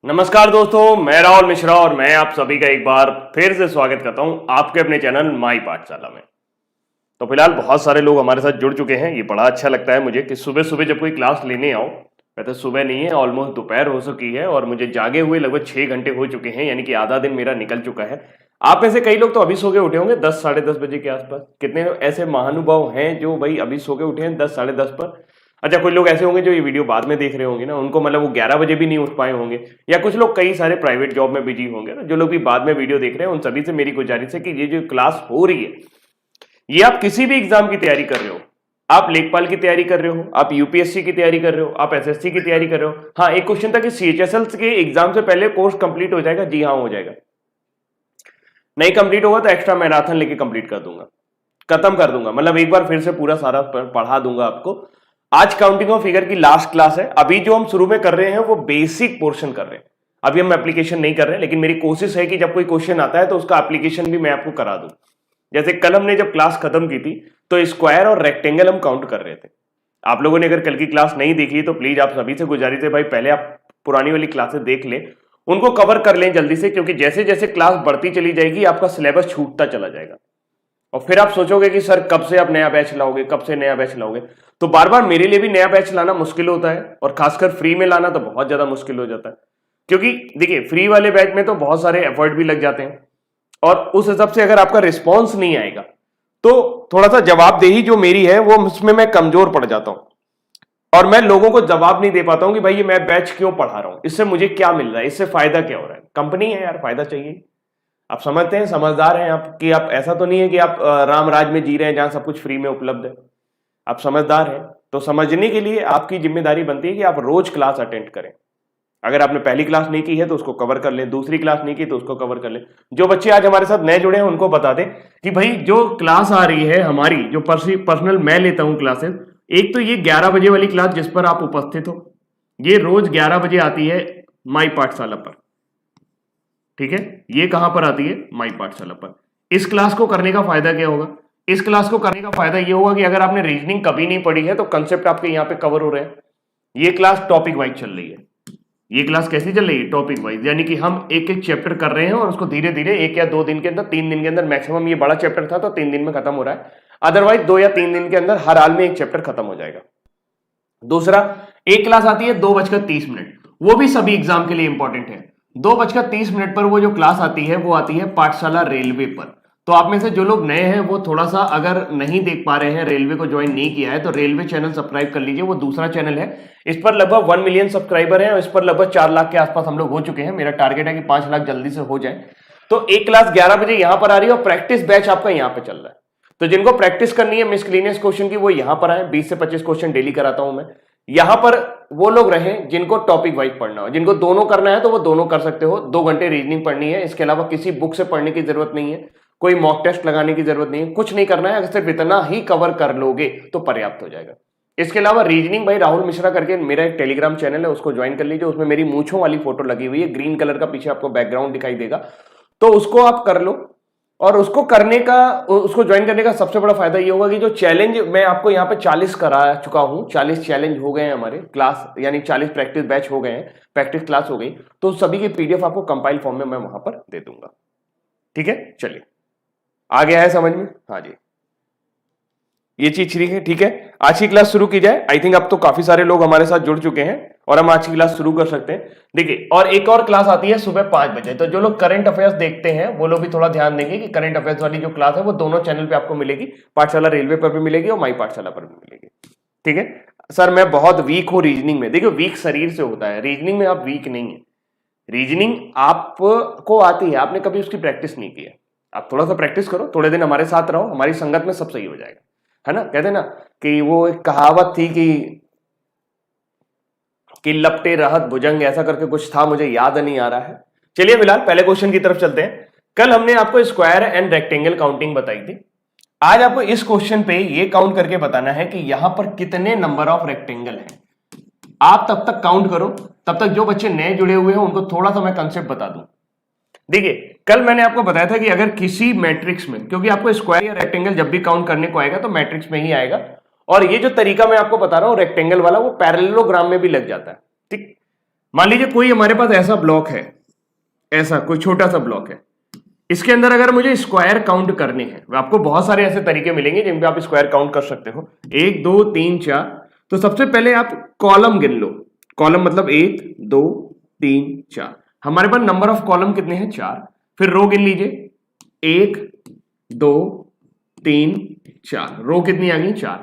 नमस्कार दोस्तों, मैं राहुल मिश्रा और मैं आप सभी का एक बार फिर से स्वागत करता हूं आपके अपने चैनल माई पाठशाला में। तो फिलहाल बहुत सारे लोग हमारे साथ जुड़ चुके हैं। ये बड़ा अच्छा लगता है मुझे कि सुबह सुबह जब कोई क्लास लेने आओ, वैसे सुबह नहीं है, ऑलमोस्ट दोपहर हो चुकी है और मुझे जागे हुए लगभग 6 घंटे हो चुके हैं, यानी कि आधा दिन मेरा निकल चुका है। आप में से कई लोग तो अभी सो के उठे होंगे 10 साढ़े 10 बजे के आसपास। कितने ऐसे महानुभाव हैं जो भाई अभी सो के उठे हैं 10 साढ़े 10 पर। अच्छा, कुछ लोग ऐसे होंगे जो ये वीडियो बाद में देख रहे होंगे ना, उनको मतलब वो 11 बजे भी नहीं उठ पाए होंगे, या कुछ लोग कई सारे प्राइवेट जॉब में बिजी होंगे ना। जो लोग भी बाद में वीडियो देख रहे हैं उन सभी से मेरी गुजारिश है कि ये जो क्लास हो रही है, ये आप किसी भी एग्जाम की तैयारी कर रहे हो, आप लेखपाल की तैयारी कर रहे हो, आप यूपीएससी की तैयारी कर रहे हो, आप एसएससी की तैयारी कर रहे हो। हाँ, एक क्वेश्चन था कि सीएचएसएल के एग्जाम से पहले कोर्स कंप्लीट हो जाएगा। जी हाँ, हो जाएगा। नहीं कंप्लीट होगा तो एक्स्ट्रा मैराथन लेके कंप्लीट कर दूंगा, खत्म कर दूंगा, मतलब एक बार फिर से पूरा सारा पढ़ा दूंगा आपको। आज काउंटिंग ऑफ फिगर की लास्ट क्लास है। अभी जो हम शुरू में कर रहे हैं वो बेसिक पोर्शन कर रहे हैं, अभी हम एप्लीकेशन नहीं कर रहे हैं, लेकिन मेरी कोशिश है कि जब कोई क्वेश्चन आता है तो उसका एप्लीकेशन भी मैं आपको करा दूं। जैसे कल हमने जब क्लास खत्म की थी तो स्क्वायर और रेक्टेंगल हम काउंट कर रहे थे। आप लोगों ने अगर कल की क्लास नहीं देखी तो प्लीज आप सभी से गुजारिश है भाई, पहले आप पुरानी वाली क्लासेस देख लें, उनको कवर कर लें जल्दी से, क्योंकि जैसे जैसे क्लास बढ़ती चली जाएगी आपका सिलेबस छूटता चला जाएगा और फिर आप सोचोगे कि सर कब से आप नया बैच लाओगे, कब से नया बैच लाओगे। तो बार बार मेरे लिए भी नया बैच लाना मुश्किल होता है और खासकर फ्री में लाना तो बहुत ज्यादा मुश्किल हो जाता है, क्योंकि देखिए फ्री वाले बैच में तो बहुत सारे एफर्ट भी लग जाते हैं और उस हिसाब से अगर आपका रिस्पॉन्स नहीं आएगा तो थोड़ा सा जवाबदेही जो मेरी है वो उसमें मैं कमजोर पड़ जाता हूं और मैं लोगों को जवाब नहीं दे पाता हूं कि भाई ये मैं बैच क्यों पढ़ा रहा हूं, इससे मुझे क्या मिल रहा है, इससे फायदा क्या हो रहा है। कंपनी है यार, फायदा चाहिए। आप समझते हैं, समझदार हैं आप कि आप ऐसा तो नहीं है कि आप राम राज में जी रहे हैं जहां सब कुछ फ्री में उपलब्ध है। आप समझदार हैं तो समझने के लिए आपकी जिम्मेदारी बनती है कि आप रोज क्लास अटेंड करें। अगर आपने पहली क्लास नहीं की है तो उसको कवर कर लें, दूसरी क्लास नहीं की तो उसको कवर कर लें। जो बच्चे आज हमारे साथ नए जुड़े हैं उनको बता दें कि भाई जो क्लास आ रही है हमारी, जो पर्सनल मैं लेता हूं क्लासेस, एक तो ये 11 बजे वाली क्लास जिस पर आप उपस्थित हो, ये रोज 11 बजे आती है माई पाठशाला पर। ठीक है, ये कहां पर आती है? माई पाठशाला पर। इस क्लास को करने का फायदा क्या होगा? इस क्लास को करने का फायदा ये होगा कि अगर आपने रीजनिंग कभी नहीं पढ़ी है तो कंसेप्ट आपके यहां पे कवर हो रहे हैं। ये क्लास टॉपिक वाइज चल रही है। ये क्लास कैसी चल रही है? टॉपिक वाइज, यानी कि हम एक एक चैप्टर कर रहे हैं और उसको धीरे धीरे 1 या 2 दिन के अंदर, 3 दिन के अंदर मैक्सिमम, ये बड़ा चैप्टर था तो 3 दिन में खत्म हो रहा है, अदरवाइज 2 या 3 दिन के अंदर हर हाल में एक चैप्टर खत्म हो जाएगा। दूसरा, एक क्लास आती है 2:30, वो भी सभी एग्जाम के लिए इंपॉर्टेंट है। 2:30 पर वो जो क्लास आती है वो आती है पाठशाला रेलवे पर। तो आप में से जो लोग नए हैं वो थोड़ा सा अगर नहीं देख पा रहे हैं, रेलवे को ज्वाइन नहीं किया है, तो रेलवे चैनल सब्सक्राइब कर लीजिए। वो दूसरा चैनल है, इस पर लगभग 1 मिलियन सब्सक्राइबर हैं और इस पर लगभग 4 लाख के आसपास हम लोग हो चुके हैं। मेरा टारगेट है कि 5 लाख जल्दी से हो जाए। तो एक क्लास 11 बजे यहां पर आ रही है और प्रैक्टिस बैच आपका यहां पर चल रहा है। तो जिनको प्रैक्टिस करनी है मिसक्लेनियस क्वेश्चन की, वो यहां पर आए। 20 से 25 क्वेश्चन डेली कराता हूं मैं। यहां पर वो लोग रहें जिनको टॉपिक वाइज पढ़ना हो। जिनको दोनों करना है तो वो दोनों कर सकते हो। 2 घंटे रीजनिंग पढ़नी है, इसके अलावा किसी बुक से पढ़ने की जरूरत नहीं है, कोई मॉक टेस्ट लगाने की जरूरत नहीं है, कुछ नहीं करना है। अगर सिर्फ इतना ही कवर कर लोगे तो पर्याप्त हो जाएगा। इसके अलावा रीजनिंग भाई राहुल मिश्रा करके मेरा एक टेलीग्राम चैनल है, उसको ज्वाइन कर लीजिए। उसमें मेरी मूंछों वाली फोटो लगी हुई है, ग्रीन कलर का पीछे आपको बैकग्राउंड दिखाई देगा, तो उसको आप कर लो। और उसको ज्वाइन करने का सबसे बड़ा फायदा ये होगा कि जो चैलेंज मैं आपको यहाँ पे 40 करा चुका हूं, 40 चैलेंज हो गए हैं हमारे क्लास, यानी 40 प्रैक्टिस बैच हो गए हैं, प्रैक्टिस क्लास हो गई, तो सभी की पीडीएफ आपको कंपाइल फॉर्म में मैं वहां पर दे दूंगा। ठीक है, चलिए, आ गया है समझ में? हाँ जी, ये चीज ठीक है। आज की क्लास शुरू की जाए। आई थिंक अब तो काफी सारे लोग हमारे साथ जुड़ चुके हैं और हम आज की क्लास शुरू कर सकते हैं। देखिए, और एक और क्लास आती है सुबह 5 बजे। तो जो लोग करंट अफेयर्स देखते हैं वो लोग भी थोड़ा ध्यान देंगे कि करंट अफेयर्स वाली जो क्लास है वो दोनों चैनल पे आपको मिलेगी, पाठशाला रेलवे पर भी मिलेगी और माई पाठशाला पर भी मिलेगी। ठीक है सर, मैं बहुत वीक हूं रीजनिंग में। देखिए, वीक शरीर से होता है, रीजनिंग में आप वीक नहीं है। रीजनिंग आपको आती है, आपने कभी उसकी प्रैक्टिस नहीं की है। आप थोड़ा सा प्रैक्टिस करो, थोड़े दिन हमारे साथ रहो, हमारी संगत में सब सही हो जाएगा, है ना। कहते ना कि वो एक कहावत थी कि लपटे रहत भुजंग, ऐसा करके कुछ था, मुझे याद नहीं आ रहा है। चलिए फिलहाल पहले क्वेश्चन की तरफ चलते हैं। कल हमने आपको स्क्वायर एंड रेक्टेंगल काउंटिंग बताई थी। आज आपको इस क्वेश्चन पे ये काउंट करके बताना है कि यहां पर कितने नंबर ऑफ रेक्टेंगल हैं। आप तब तक काउंट करो, तब तक जो बच्चे नए जुड़े हुए हैं उनको थोड़ा सा मैं कंसेप्ट बता दूं। देखिए, कल मैंने आपको बताया था कि अगर किसी मैट्रिक्स में, क्योंकि आपको स्क्वायर या रेक्टेंगल जब भी काउंट करने को आएगा तो मैट्रिक्स में ही आएगा, और ये जो तरीका मैं आपको बता रहा हूं रेक्टेंगल वाला, वो पैरेललोग्राम में भी लग जाता है। ठीक, मान लीजिए कोई हमारे पास ऐसा ब्लॉक है, ऐसा कोई छोटा सा ब्लॉक है, इसके अंदर अगर मुझे स्क्वायर काउंट करने हैं, आपको बहुत सारे ऐसे तरीके मिलेंगे जिनपे आप स्क्वायर काउंट कर सकते हो, 1 2 3 4। तो सबसे पहले आप कॉलम गिन लो, कॉलम मतलब 1 2 3 4। हमारे पास नंबर ऑफ कॉलम कितने हैं? 4। फिर रो गिन लीजिए, 1 2 3 4, रो कितनी आ गई? 4।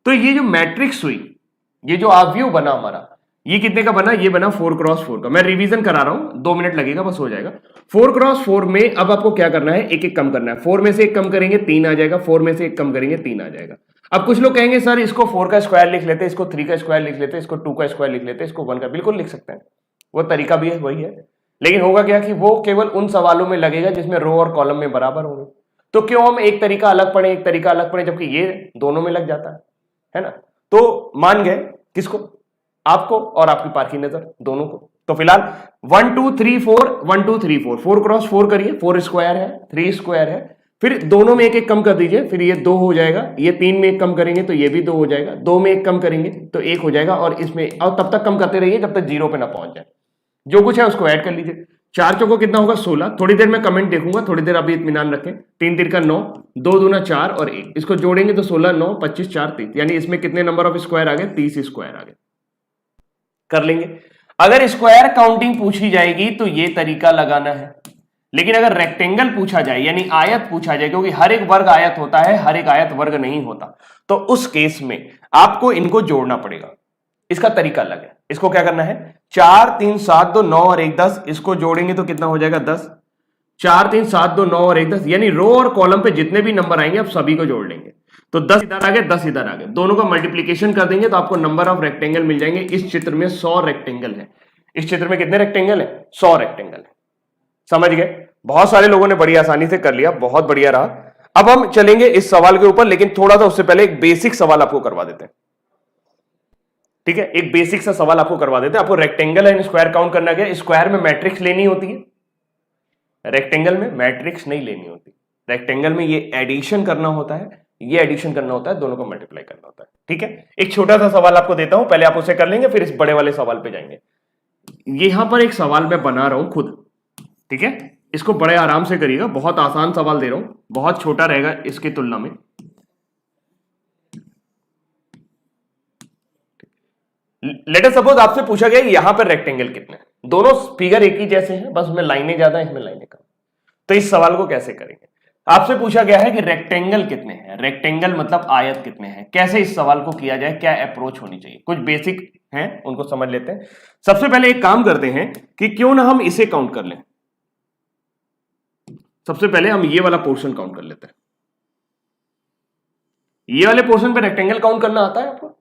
तो ये जो मैट्रिक्स हुई, ये जो आव्यूह बना हमारा, ये कितने का बना? ये बना 4x4 का। मैं रिवीजन करा रहा हूं, 2 मिनट लगेगा, बस हो जाएगा। 4x4 में अब आपको क्या करना है? एक एक कम करना है। 4 में से एक कम करेंगे 3 आ जाएगा, 4 में से एक कम करेंगे 3 आ जाएगा। अब कुछ लोग कहेंगे सर इसको 4 का स्क्वायर लिख लेते, इसको 3 का स्क्वायर लिख लेते, इसको 2 का स्क्वायर लिख लेते, इसको 1 का। बिल्कुल लिख सकते हैं, वो तरीका भी है, वही है। लेकिन होगा क्या कि वो केवल उन सवालों में लगेगा जिसमें रो और कॉलम में बराबर होंगे। तो क्यों हम एक तरीका अलग पढ़े, एक तरीका अलग पढ़े, जबकि ये दोनों में लग जाता है ना? तो मान गए किसको? आपको और आपकी पारखी नजर, दोनों को। तो फिलहाल 1 2 3 4, 1 2 3 4, 4x4 करिए, 4 स्क्वायर है, 3 स्क्वायर है। फिर दोनों में एक एक कम कर दीजिए, फिर ये 2 हो जाएगा, ये 3 में एक कम करेंगे तो ये भी 2 हो जाएगा, 2 में एक कम करेंगे तो 1 हो जाएगा, और इसमें और तब तक कम करते रहिए जब तक 0 पे ना पहुंच जाए। जो कुछ है उसको ऐड कर लीजिए। 4 चौको कितना होगा? 16। थोड़ी देर में कमेंट देखूंगा, थोड़ी देर अभी इत्मीनान रखें। 3 3 का 9, 2 दूना 4 और 1, इसको जोड़ेंगे तो 16 9 25 4 30, यानी इसमें कितने नंबर ऑफ स्क्वायर आ गए? 30 स्क्वायर आ गए। कर लेंगे। अगर स्क्वायर काउंटिंग पूछी जाएगी तो ये तरीका लगाना है, लेकिन अगर रेक्टेंगल पूछा जाए यानी आयत पूछा जाए, क्योंकि हर एक वर्ग आयत होता है, हर एक आयत वर्ग नहीं होता, तो उस केस में आपको इनको जोड़ना पड़ेगा। इसका तरीका अलग है। इसको क्या करना है? 4 3 7 2 9 और 1 10, इसको जोड़ेंगे तो कितना हो जाएगा? 10। 4 3 7 2 9 और 1 10, यानी रो और कॉलम पे जितने भी नंबर आएंगे आप सभी को जोड़ लेंगे। तो 10 इधर आ गए, 10 इधर आ गए, दोनों का मल्टीप्लीकेशन कर देंगे तो आपको नंबर ऑफ रेक्टेंगल मिल जाएंगे। इस चित्र में 100 रेक्टेंगल है। इस चित्र में कितने रेक्टेंगल है? 100 रेक्टेंगल है। समझ गए? बहुत सारे लोगों ने बड़ी आसानी से कर लिया, बहुत बढ़िया रहा। अब हम चलेंगे इस सवाल के ऊपर, लेकिन थोड़ा सा उससे पहले एक बेसिक सवाल आपको करवा देते हैं। ठीक है, एक बेसिक सा सवाल आपको करवा देते हैं। आपको रेक्टेंगल एंड स्क्वायर काउंट करना क्या? स्क्वायर में मैट्रिक्स लेनी होती है, रेक्टेंगल में मैट्रिक्स नहीं लेनी होती। रेक्टेंगल में ये एडिशन करना होता है, ये एडिशन करना होता है, दोनों को मल्टीप्लाई करना होता है। ठीक है, एक छोटा सा सवाल आपको देता हूं, पहले आप उसे कर लेंगे, फिर इस बड़े वाले सवाल पे जाएंगे। यहां पर एक सवाल मैं बना रहा हूं खुद, ठीक है, इसको बड़े आराम से करिएगा, बहुत आसान सवाल दे रहा हूं, बहुत छोटा रहेगा इसकी तुलना में। लेट अस सपोज आपसे पूछा गया यहां पर रेक्टेंगल कितने हैं, दोनों फिगर एक ही जैसे हैं, बस उसमें लाइनें ज्यादा, इसमें लाइनें कम। तो इस सवाल को कैसे करेंगे? आपसे पूछा गया है कि रेक्टेंगल कितने हैं, रेक्टेंगल मतलब आयत कितने हैं, कैसे इस सवाल को किया जाए, क्या अप्रोच होनी चाहिए, कुछ बेसिक हैं उनको समझ लेते हैं। सबसे पहले एक काम करते हैं कि क्यों ना हम इसे काउंट कर लें। सबसे पहले हम ये वाला पोर्शन काउंट कर लेते हैं। ये वाले पोर्शन पे रेक्टेंगल काउंट करना आता है आपको?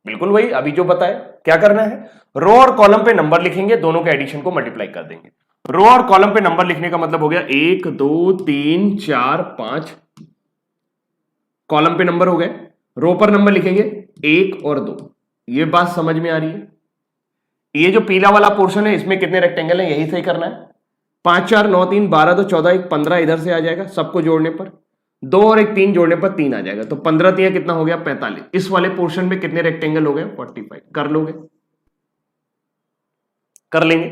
बिल्कुल वही अभी जो बताया। क्या करना है? रो और कॉलम पे नंबर लिखेंगे, दोनों के एडिशन को मल्टीप्लाई कर देंगे। रो और कॉलम पे नंबर लिखने का मतलब हो गया 1 2 3 4 5, कॉलम पे नंबर हो गए। रो पर नंबर लिखेंगे 1 और 2। ये बात समझ में आ रही है? ये जो पीला वाला पोर्शन है इसमें कितने रेक्टेंगल है, यही सही करना है। 5 4 9 3 12 तो 14 1 15 इधर से आ जाएगा, सबको जोड़ने पर 2 और 1 3 जोड़ने पर 3 आ जाएगा, तो 15 3 कितना हो गया? 45। इस वाले पोर्शन में कितने रेक्टेंगल हो गए? 45। कर लोगे? कर लेंगे,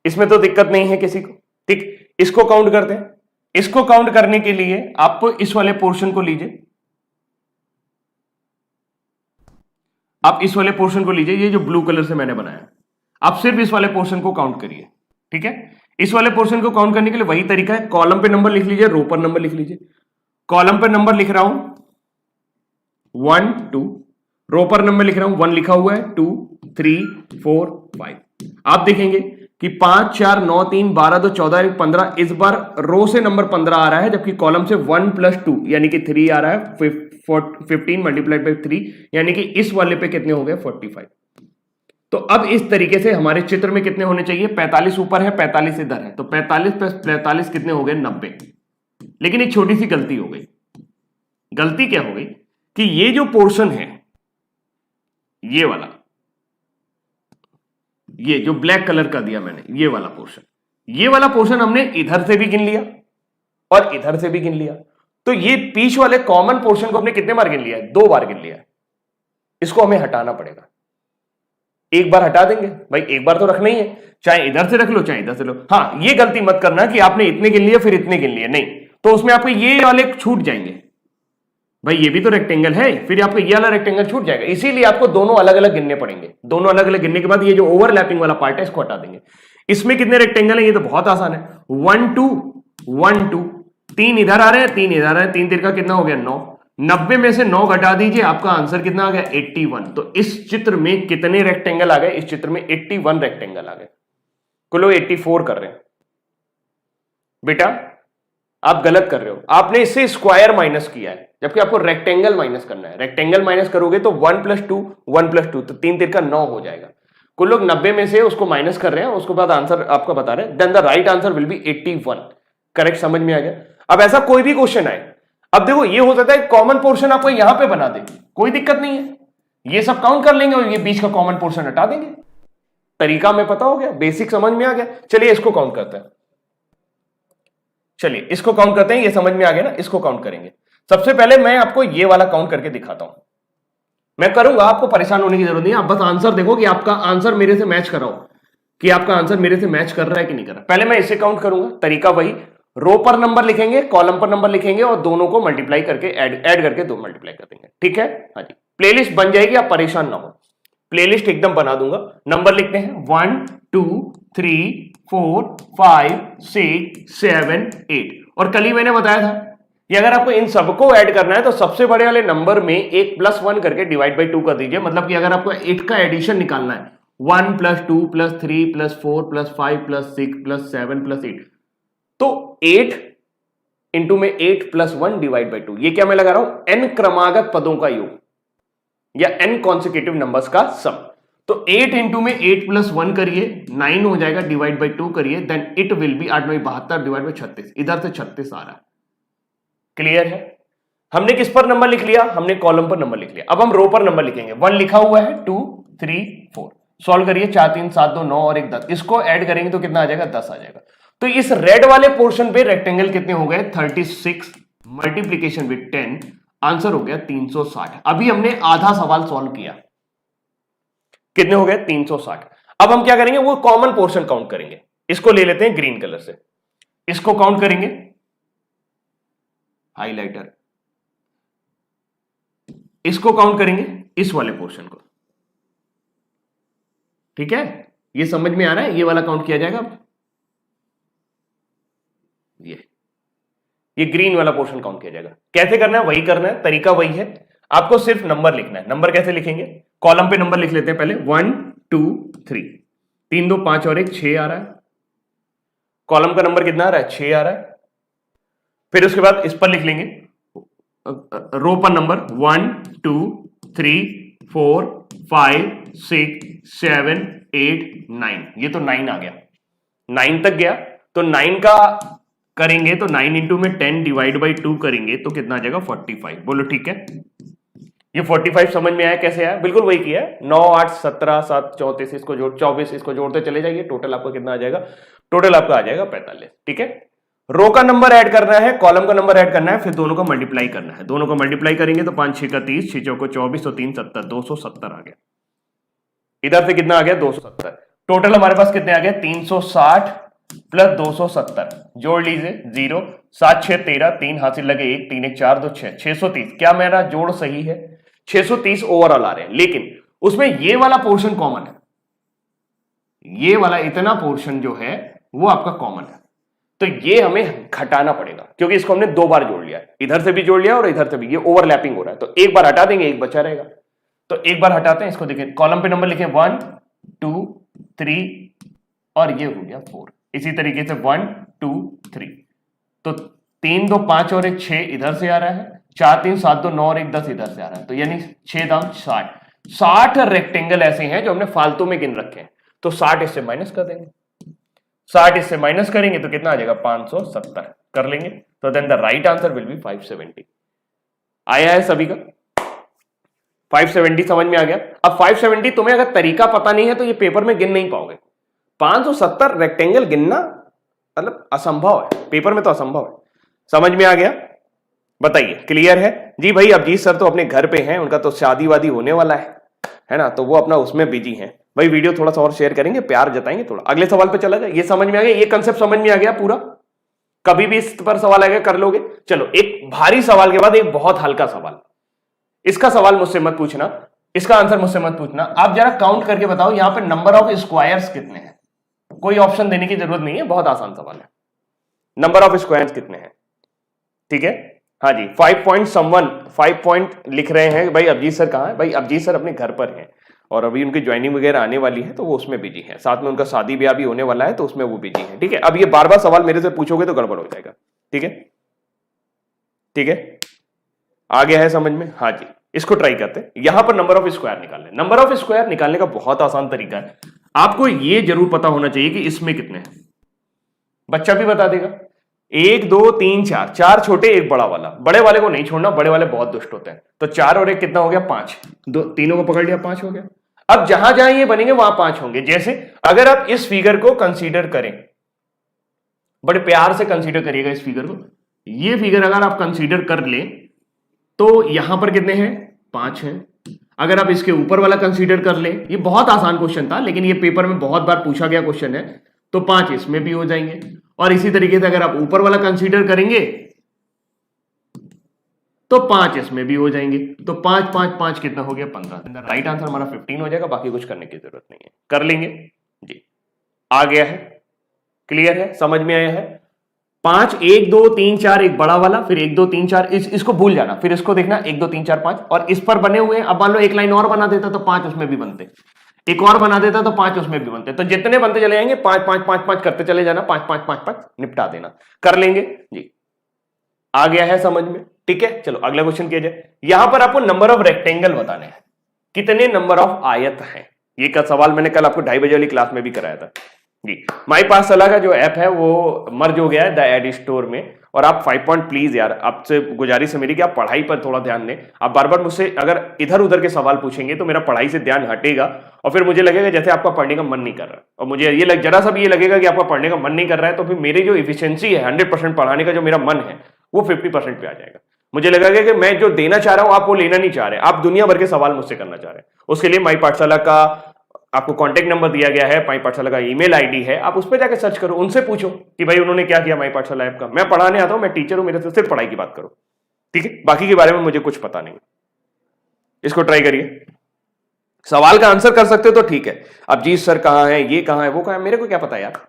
इसमें तो दिक्कत नहीं है किसी को। ठीक, इसको काउंट करते हैं। इसको काउंट करने के लिए आप इस वाले पोर्शन को लीजिए, आप इस वाले पोर्शन को लीजिए, ये जो ब्लू कलर से मैंने बनाया, आप सिर्फ इस वाले पोर्शन को काउंट करिए। ठीक है, इस वाले पोर्शन को काउंट करने के लिए वही तरीका है, कॉलम पे नंबर लिख लीजिए, रो पर नंबर लिख लीजिए। कॉलम पर नंबर लिख रहा हूं 1 2, रो पर नंबर लिख रहा हूं 1 लिखा हुआ है, 2 3 4 5। आप देखेंगे कि 5 4 9 3 12 2 14 1 15, इस बार रो से नंबर 15 आ रहा है, जबकि कॉलम से 1 + 2 यानी कि 3 आ रहा है। 15 मल्टीप्लाइड बाई 3 यानी कि इस वाले पे कितने हो गए? 45। तो अब इस तरीके से हमारे चित्र में कितने होने चाहिए? 45 ऊपर है, 45 इधर है, तो 45 + 45 कितने हो गए? 90। लेकिन एक छोटी सी गलती हो गई। गलती क्या हो गई कि ये जो पोर्शन है, ये वाला, ये जो ब्लैक कलर का दिया मैंने, ये वाला पोर्शन, ये वाला पोर्शन हमने इधर से भी गिन लिया और इधर से भी गिन लिया। तो ये बीच वाले कॉमन पोर्शन को हमने कितने बार गिन लिया है? 2 बार गिन लिया है। इसको हमें हटाना पड़ेगा। एक बार हटा देंगे भाई, एक बार तो रखना ही है, चाहे इधर से रख लो चाहे इधर से लो। हाँ, ये गलती मत करना कि आपने इतने गिन लिया फिर इतने गिन लिए, नहीं, तो उसमें आपको ये वाले छूट जाएंगे भाई, ये भी तो रेक्टेंगल है, फिर आपको ये वाला रेक्टेंगल छूट जाएगा, इसीलिए आपको दोनों अलग अलग गिनने पड़ेंगे। दोनों अलग अलग गिनने के बाद ये जो ओवरलैपिंग वाला पार्ट है इसको हटा देंगे। इसमें कितने रेक्टेंगल है, ये तो बहुत आसान है, 1 2 1 2, 3 इधर आ रहे हैं 3 इधर आ रहे हैं, 3 तिरका कितना हो गया 9, 90 में से 9 घटा दीजिए, आपका आंसर कितना आ गया 81। तो इस चित्र में कितने रेक्टेंगल आ गए, इस चित्र में 81 रेक्टेंगल आ गए, कुल 84 कर रहे हैं। बेटा आप गलत कर रहे हो, आपने इससे स्क्वायर माइनस किया है, जबकि आपको रेक्टेंगल माइनस करना है। रेक्टेंगल माइनस करोगे तो 1 + 2 1 + 2, तो 3 तिरका 9 हो जाएगा। कुछ लोग 90 में से उसको माइनस कर रहे हैं, उसके बाद आंसर आपका बता रहे हैं, then the right answer will be 81। Correct, समझ में आ गया। अब ऐसा कोई भी क्वेश्चन आए, अब देखो ये हो सकता है कॉमन पोर्शन आपको यहां पे बना दे, कोई दिक्कत नहीं है, ये सब काउंट कर लेंगे और ये बीच का कॉमन पोर्शन हटा देंगे। तरीका में पता हो गया, बेसिक समझ में आ गया। चलिए इसको काउंट करते हैं, चलिए इसको काउंट करते हैं, ये समझ में आ गया ना, इसको काउंट करेंगे। सबसे पहले मैं आपको ये वाला काउंट करके दिखाता हूं, मैं करूंगा, आपको परेशान होने की जरूरत नहीं है, आप बस आंसर देखो कि आपका आंसर मेरे से मैच कराओ, कि आपका आंसर मेरे से मैच कर रहा है कि नहीं कर रहा। पहले मैं इसे काउंट करूंगा, तरीका वही, रो पर नंबर लिखेंगे, कॉलम पर नंबर लिखेंगे और दोनों को मल्टीप्लाई करके ऐड करके 2 मल्टीप्लाई कर देंगे, ठीक है। हाँ जी, प्लेलिस्ट बन जाएगी, आप परेशान ना हो, प्लेलिस्ट एकदम बना दूंगा। नंबर लिखते हैं 1 2 3 4 5 6 7 8, और कल ही मैंने बताया था कि अगर आपको इन सबको ऐड करना है तो सबसे बड़े वाले नंबर में एक +1 करके डिवाइड बाई 2 कर दीजिए। मतलब कि अगर आपको 8 का एडिशन निकालना है, 1 + 2 + 3 + 4 + 5 + 6 + 7 + 8, तो 8 इंटू में 8 + 1 डिवाइड बाई 2, ये क्या मैं लगा रहा हूं, n क्रमागत पदों का योग या n कॉन्सेक्यूटिव नंबर्स का सम। तो 8 इंटू में 8 + 1 करिए, 9 हो जाएगा, डिवाइड बाई 2 करिए, then it will be 8 9 72 divide by 36, इधर से 36 आ रहा है। क्लियर है। हमने किस पर नंबर लिख लिया, हमने कॉलम पर नंबर लिख लिया। अब हम रो पर नंबर लिखेंगे, 1 लिखा हुआ है, 2 3 4, सॉल्व करिए, 4 3 7 2 9 और 1 10, इसको ऐड करेंगे तो कितना आ जाएगा 10 आ जाएगा। तो इस रेड वाले पोर्शन पे रेक्टेंगल कितने हो गए 36 मल्टीप्लीकेशन विद 10, आंसर हो गया 360। अभी हमने आधा सवाल सॉल्व किया, कितने हो गए 360। अब हम क्या करेंगे, वो कॉमन पोर्शन काउंट करेंगे। इसको ले लेते हैं ग्रीन कलर से, इसको काउंट करेंगे, हाइलाइटर, इसको काउंट करेंगे, इस वाले पोर्शन को, ठीक है। ये समझ में आ रहा है, ये वाला काउंट किया जाएगा। ये ग्रीन वाला पोर्शन काउंट किया जाएगा। कैसे करना है, वही करना है, तरीका वही है, आपको सिर्फ नंबर लिखना है। नंबर कैसे लिखेंगे, कॉलम पे नंबर लिख लेते हैं पहले, 1 2 3, 3 2 5 और 1 6 आ रहा है। कॉलम का नंबर कितना आ रहा है 6 आ रहा है। फिर उसके बाद इस पर लिख लेंगे, रो पर नंबर 1 2 3 4 5 6 7 8 9, ये तो 9 आ गया, 9 तक गया। तो 9 का करेंगे तो 9 इंटू में 10 डिवाइड बाई 2 करेंगे तो कितना आ जाएगा 45। बोलो ठीक है। ये 45 समझ में आया, कैसे आया, बिल्कुल वही किया है। 9 8 17 7 34, इसको जोड़ 24, इसको जोड़ते चले जाइए, टोटल आपको कितना आ जाएगा, टोटल आपका आ जाएगा 45, ठीक है। रो का नंबर ऐड करना है, कॉलम का नंबर ऐड करना है, फिर दोनों का मल्टीप्लाई करना है। दोनों का मल्टीप्लाई करेंगे तो 5 6 का 30, 6 चौको 24, तो 3 70, 270 आ गया। इधर से कितना आ गया 270। टोटल हमारे पास कितने आ गए 360 प्लस 270, जोड़ लीजिए 0 7 6 13, 3 हासिल लगे 1, 3 1 4 2 6, 630। क्या मेरा जोड़ सही है, 630 ओवरऑल आ रहे हैं, लेकिन उसमें ये वाला पोर्शन कॉमन है, ये वाला इतना पोर्शन जो है वो आपका कॉमन है, तो ये हमें घटाना पड़ेगा, क्योंकि इसको हमने 2 बार जोड़ लिया है, इधर से भी जोड़ लिया और इधर से भी, ये ओवरलैपिंग हो रहा है। तो एक बार हटा देंगे, एक बचा रहेगा, तो एक बार हटाते हैं इसको। देखिए कॉलम पे नंबर लिखें 1 2 3 और ये हो गया 4। इसी तरीके से 1 2 3, तो 3 2 5 और 1 6 इधर से आ रहा है, 4 3 7 2 9 और 1 10 इधर से आ रहा है, तो यानी 6 दाम 60 रेक्टेंगल ऐसे हैं जो हमने फालतू में गिन रखे हैं, तो 60 इससे माइनस कर देंगे। 60 इससे माइनस करेंगे तो कितना आ जाएगा 570 कर लेंगे, तो then the right answer will be 570। आया है सभी का 570 समझ में आ गया। अब 570 तुम्हें अगर तरीका पता नहीं है तो ये पेपर में गिन नहीं पाओगे। 570 रेक्टेंगल गिनना मतलब असंभव है, पेपर में तो असंभव है। समझ में आ गया, बताइए क्लियर है जी भाई। अभिजीत सर तो अपने घर पे हैं, उनका तो शादी वादी होने वाला है ना, तो वो अपना उसमें बिजी हैं, भाई वीडियो थोड़ा सा और शेयर करेंगे, प्यार जताएंगे थोड़ा। अगले सवाल पे चला जाए। ये समझ में आ गया, ये कंसेप्ट समझ में आ गया पूरा। कभी भी इस पर सवाल आएगा कर लोगे। चलो एक भारी सवाल के बाद एक बहुत हल्का सवाल। इसका सवाल मुझसे मत पूछना, इसका आंसर मुझसे मत पूछना। आप जरा काउंट करके बताओ यहां पे नंबर ऑफ स्क्वायर्स कितने हैं। कोई ऑप्शन देने की जरूरत नहीं है, बहुत आसान सवाल है। नंबर ऑफ स्क्वायर्स कितने हैं? ठीक है, हाँ जी। 5 पॉइंट लिख रहे हैं भाई। अभिजीत सर कहाँ है? भाई अभिजीत सर अपने घर पर हैं और अभी उनकी ज्वाइनिंग वगैरह आने वाली है तो वो उसमें बिजी है। साथ में उनका शादी ब्याह भी होने वाला है तो उसमें वो बिजी है। ठीक है, अब ये बार बार सवाल मेरे से पूछोगे तो गड़बड़ हो जाएगा। ठीक है, ठीक है, आ गया है समझ में? हाँ जी, इसको ट्राई करते हैं। यहां पर नंबर ऑफ स्क्वायर निकालने, नंबर ऑफ स्क्वायर निकालने का बहुत आसान तरीका है। आपको ये जरूर पता होना चाहिए कि इसमें कितने हैं। बच्चा भी बता देगा। 1 2 3 4, 4 छोटे एक बड़ा वाला। बड़े वाले को नहीं छोड़ना, बड़े वाले बहुत दुष्ट होते हैं। तो 4 और 1 कितना हो गया? 5। दो तीनों को पकड़ लिया, 5 हो गया। अब जहां जहां ये बनेंगे वहां 5 होंगे। जैसे अगर आप इस फिगर को कंसीडर करें, बड़े प्यार से कंसीडर करिएगा इस फिगर को। ये फिगर अगर आप कंसीडर कर ले तो यहां पर कितने हैं? 5 हैं। अगर आप इसके ऊपर वाला कंसीडर कर ले, ये बहुत आसान क्वेश्चन था लेकिन ये पेपर में बहुत बार पूछा गया क्वेश्चन है, तो 5 इसमें भी हो जाएंगे। और इसी तरीके से अगर आप ऊपर वाला कंसीडर करेंगे तो 5 इसमें भी हो जाएंगे। तो 5 5 5 कितना हो गया? 15। राइट आंसर हमारा 15 हो जाएगा। बाकी कुछ करने की जरूरत नहीं है, कर लेंगे जी। आ गया है, क्लियर है, समझ में आया है? 5 1 2 3 4 एक बड़ा वाला, फिर 1 2 3 4, इसको भूल जाना, फिर इसको देखना 1 2 3 4 5। और इस पर बने हुए, अब मान लो एक लाइन और बना देता तो 5 उसमें भी बनते, एक और बना देता तो 5 उसमें भी बनते। तो जितने बनते चले जाएंगे 5 5 5 5 करते चले जाना, 5 5 5 5 निपटा देना। कर लेंगे जी। आ गया है समझ में? ठीक है, चलो अगला क्वेश्चन किया जाए। यहां पर आपको नंबर ऑफ रेक्टेंगल बताने हैं, कितने नंबर ऑफ आयत हैं। ये का सवाल मैंने कल आपको 2:30 बजे वाली क्लास में भी कराया था जी। माई पाठशाला का जो ऐप है वो मर्ज हो गया है द एड स्टोर में। और आप 5 पॉइंट प्लीज यार, आपसे गुजारिश है मेरी कि आप पढ़ाई पर थोड़ा ध्यान दें। आप बार बार मुझसे अगर इधर उधर के सवाल पूछेंगे तो मेरा पढ़ाई से ध्यान हटेगा और फिर मुझे लगेगा जैसे आपका पढ़ने का मन नहीं कर रहा। और मुझे ये जरा सा भी ये लगेगा कि आपका पढ़ने का मन नहीं कर रहा है तो फिर मेरी जो इफिशियंसी है 100% पढ़ाने का जो मेरा मन है वो 50% पे आ जाएगा। मुझे लगेगा कि मैं जो देना चाह रहा हूं आप वो लेना नहीं चाह रहे, आप दुनिया भर के सवाल मुझसे करना चाह रहे हैं। उसके लिए माई पाठशाला का आपको कांटेक्ट नंबर दिया गया है, माई पाठशाला का ईमेल आईडी है, आप उस पर जाकर सर्च करो, उनसे पूछो कि भाई उन्होंने क्या किया माई पाठशाला ऐप का। मैं पढ़ाने आता हूं, मैं टीचर हूं, मेरे से सिर्फ पढ़ाई की बात करो। ठीक है, बाकी के बारे में मुझे कुछ पता नहीं। इसको ट्राई करिए, सवाल का आंसर कर सकते हो तो ठीक है। अब जी सर कहां है, ये कहां है, वो कहां है, मेरे को क्या पता यार।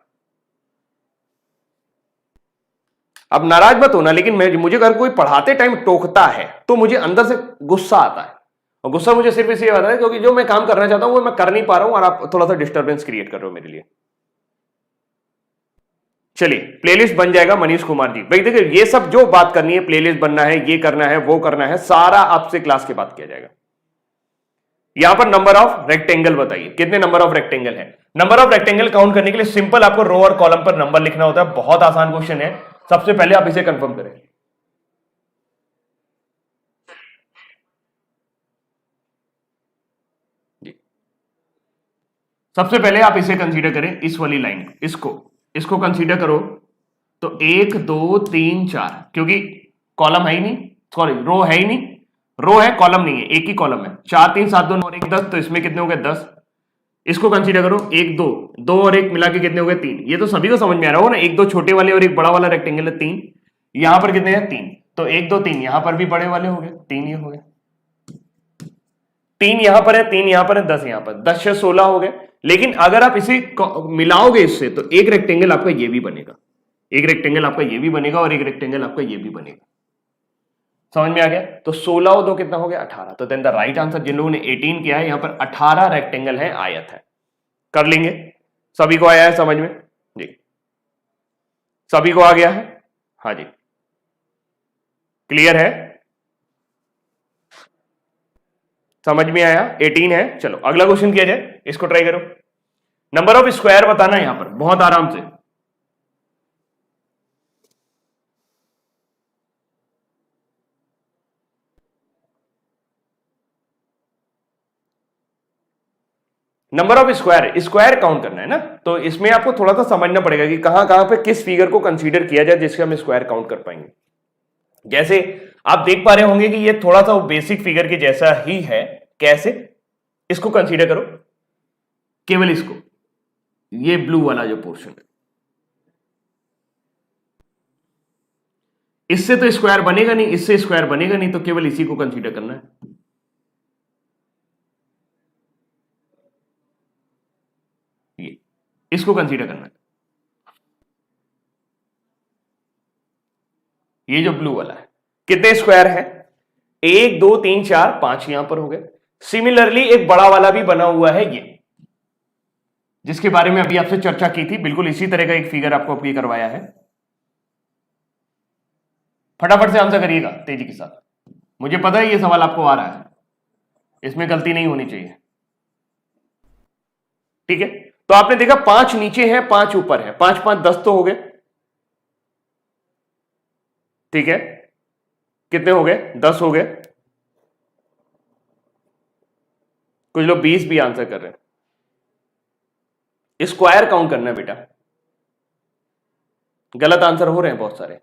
अब नाराज मत होना, लेकिन मुझे अगर कोई पढ़ाते टाइम टोकता है तो मुझे अंदर से गुस्सा आता है। और गुस्सा मुझे सिर्फ इसलिए आता है क्योंकि जो मैं काम करना चाहता हूं वो मैं कर नहीं पा रहा हूं और आप थोड़ा सा डिस्टर्बेंस क्रिएट कर रहे हो मेरे लिए। चलिए, प्लेलिस्ट बन जाएगा मनीष कुमार जी। भाई देखिए, ये सब जो बात करनी है, प्लेलिस्ट बनना है, ये करना है, वो करना है, सारा आपसे क्लास के बाद किया जाएगा। यहां पर नंबर ऑफ रेक्टेंगल बताइए, कितने नंबर ऑफ रेक्टेंगल है। नंबर ऑफ रेक्टेंगल काउंट करने के लिए सिंपल आपको रो और कॉलम पर नंबर लिखना होता है। बहुत आसान क्वेश्चन है। सबसे पहले आप इसे कंफर्म करें। सबसे पहले आप इसे कंसीडर करें, इस वाली लाइन, इसको कंसीडर करो तो 1 2 3 4, क्योंकि कॉलम है ही नहीं, सॉरी रो है ही नहीं, रो है कॉलम नहीं है, एक ही कॉलम है। 4 3 7 2 और 1 10, तो इसमें कितने हो गए? 10। इसको कंसीडर करो, 1 2 2 और 1 मिला के कितने हो गए? 3। ये तो सभी को समझ में आ रहा हो ना, 1 2 छोटे वाले और एक बड़ा वाला रेक्टेंगल है 3। यहां पर कितने हैं? 3। तो 1 2 3 यहां पर भी बड़े वाले हो गए, 3 ये हो गए, 3 यहां पर है, 3 यहां पर है, 10 यहां पर, 10 से 16 हो गए। लेकिन अगर आप इसे मिलाओगे इससे तो एक रेक्टेंगल आपका ये भी बनेगा, एक रेक्टेंगल आपका ये भी बनेगा और एक रेक्टेंगल आपका ये भी बनेगा। समझ में आ गया? तो 16 और 2 कितना हो गया? 18। तो देन द राइट आंसर, जिन लोगों ने 18 किया है, यहां पर 18 रेक्टेंगल है, आयत है। कर लेंगे, सभी को आया है समझ में जी? सभी को आ गया है? हाँ जी, क्लियर है, समझ में आया? 18 है। चलो अगला क्वेश्चन किया जाए, इसको ट्राई करो। नंबर ऑफ स्क्वायर बताना है यहां पर, बहुत आराम से। Number of square, square count करना है ना, तो इसमें आपको थोड़ा सा समझना पड़ेगा कि कहां कहां पे किस फिगर को कंसीडर किया जाए जिससे हम स्क्वायर काउंट कर पाएंगे। जैसे आप देख पा रहे होंगे कि ये थोड़ा सा बेसिक फिगर के जैसा ही है। कैसे? इसको कंसीडर करो, केवल इसको, ये ब्लू वाला जो पोर्शन है, इससे तो स्क्वायर बनेगा नहीं, इससे स्क्वायर बनेगा नहीं, तो केवल इसी को कंसीडर करना है। ये इसको कंसीडर करना है, ये जो ब्लू वाला है। कितने स्क्वायर है? 1 2 3 4 5 यहां पर हो गए। सिमिलरली एक बड़ा वाला भी बना हुआ है ये, जिसके बारे में अभी आपसे चर्चा की थी, बिल्कुल इसी तरह का एक फिगर आपको अभी करवाया है। फटाफट से आंसर करिएगा तेजी के साथ, मुझे पता है ये सवाल आपको आ रहा है, इसमें गलती नहीं होनी चाहिए। ठीक है, तो आपने देखा 5 नीचे है 5 ऊपर है, 5 5 10 तो हो गए। ठीक है, कितने हो गए? 10 हो गए। कुछ लोग 20 भी आंसर कर रहे हैं। स्क्वायर काउंट करना है बेटा, गलत आंसर हो रहे हैं बहुत सारे।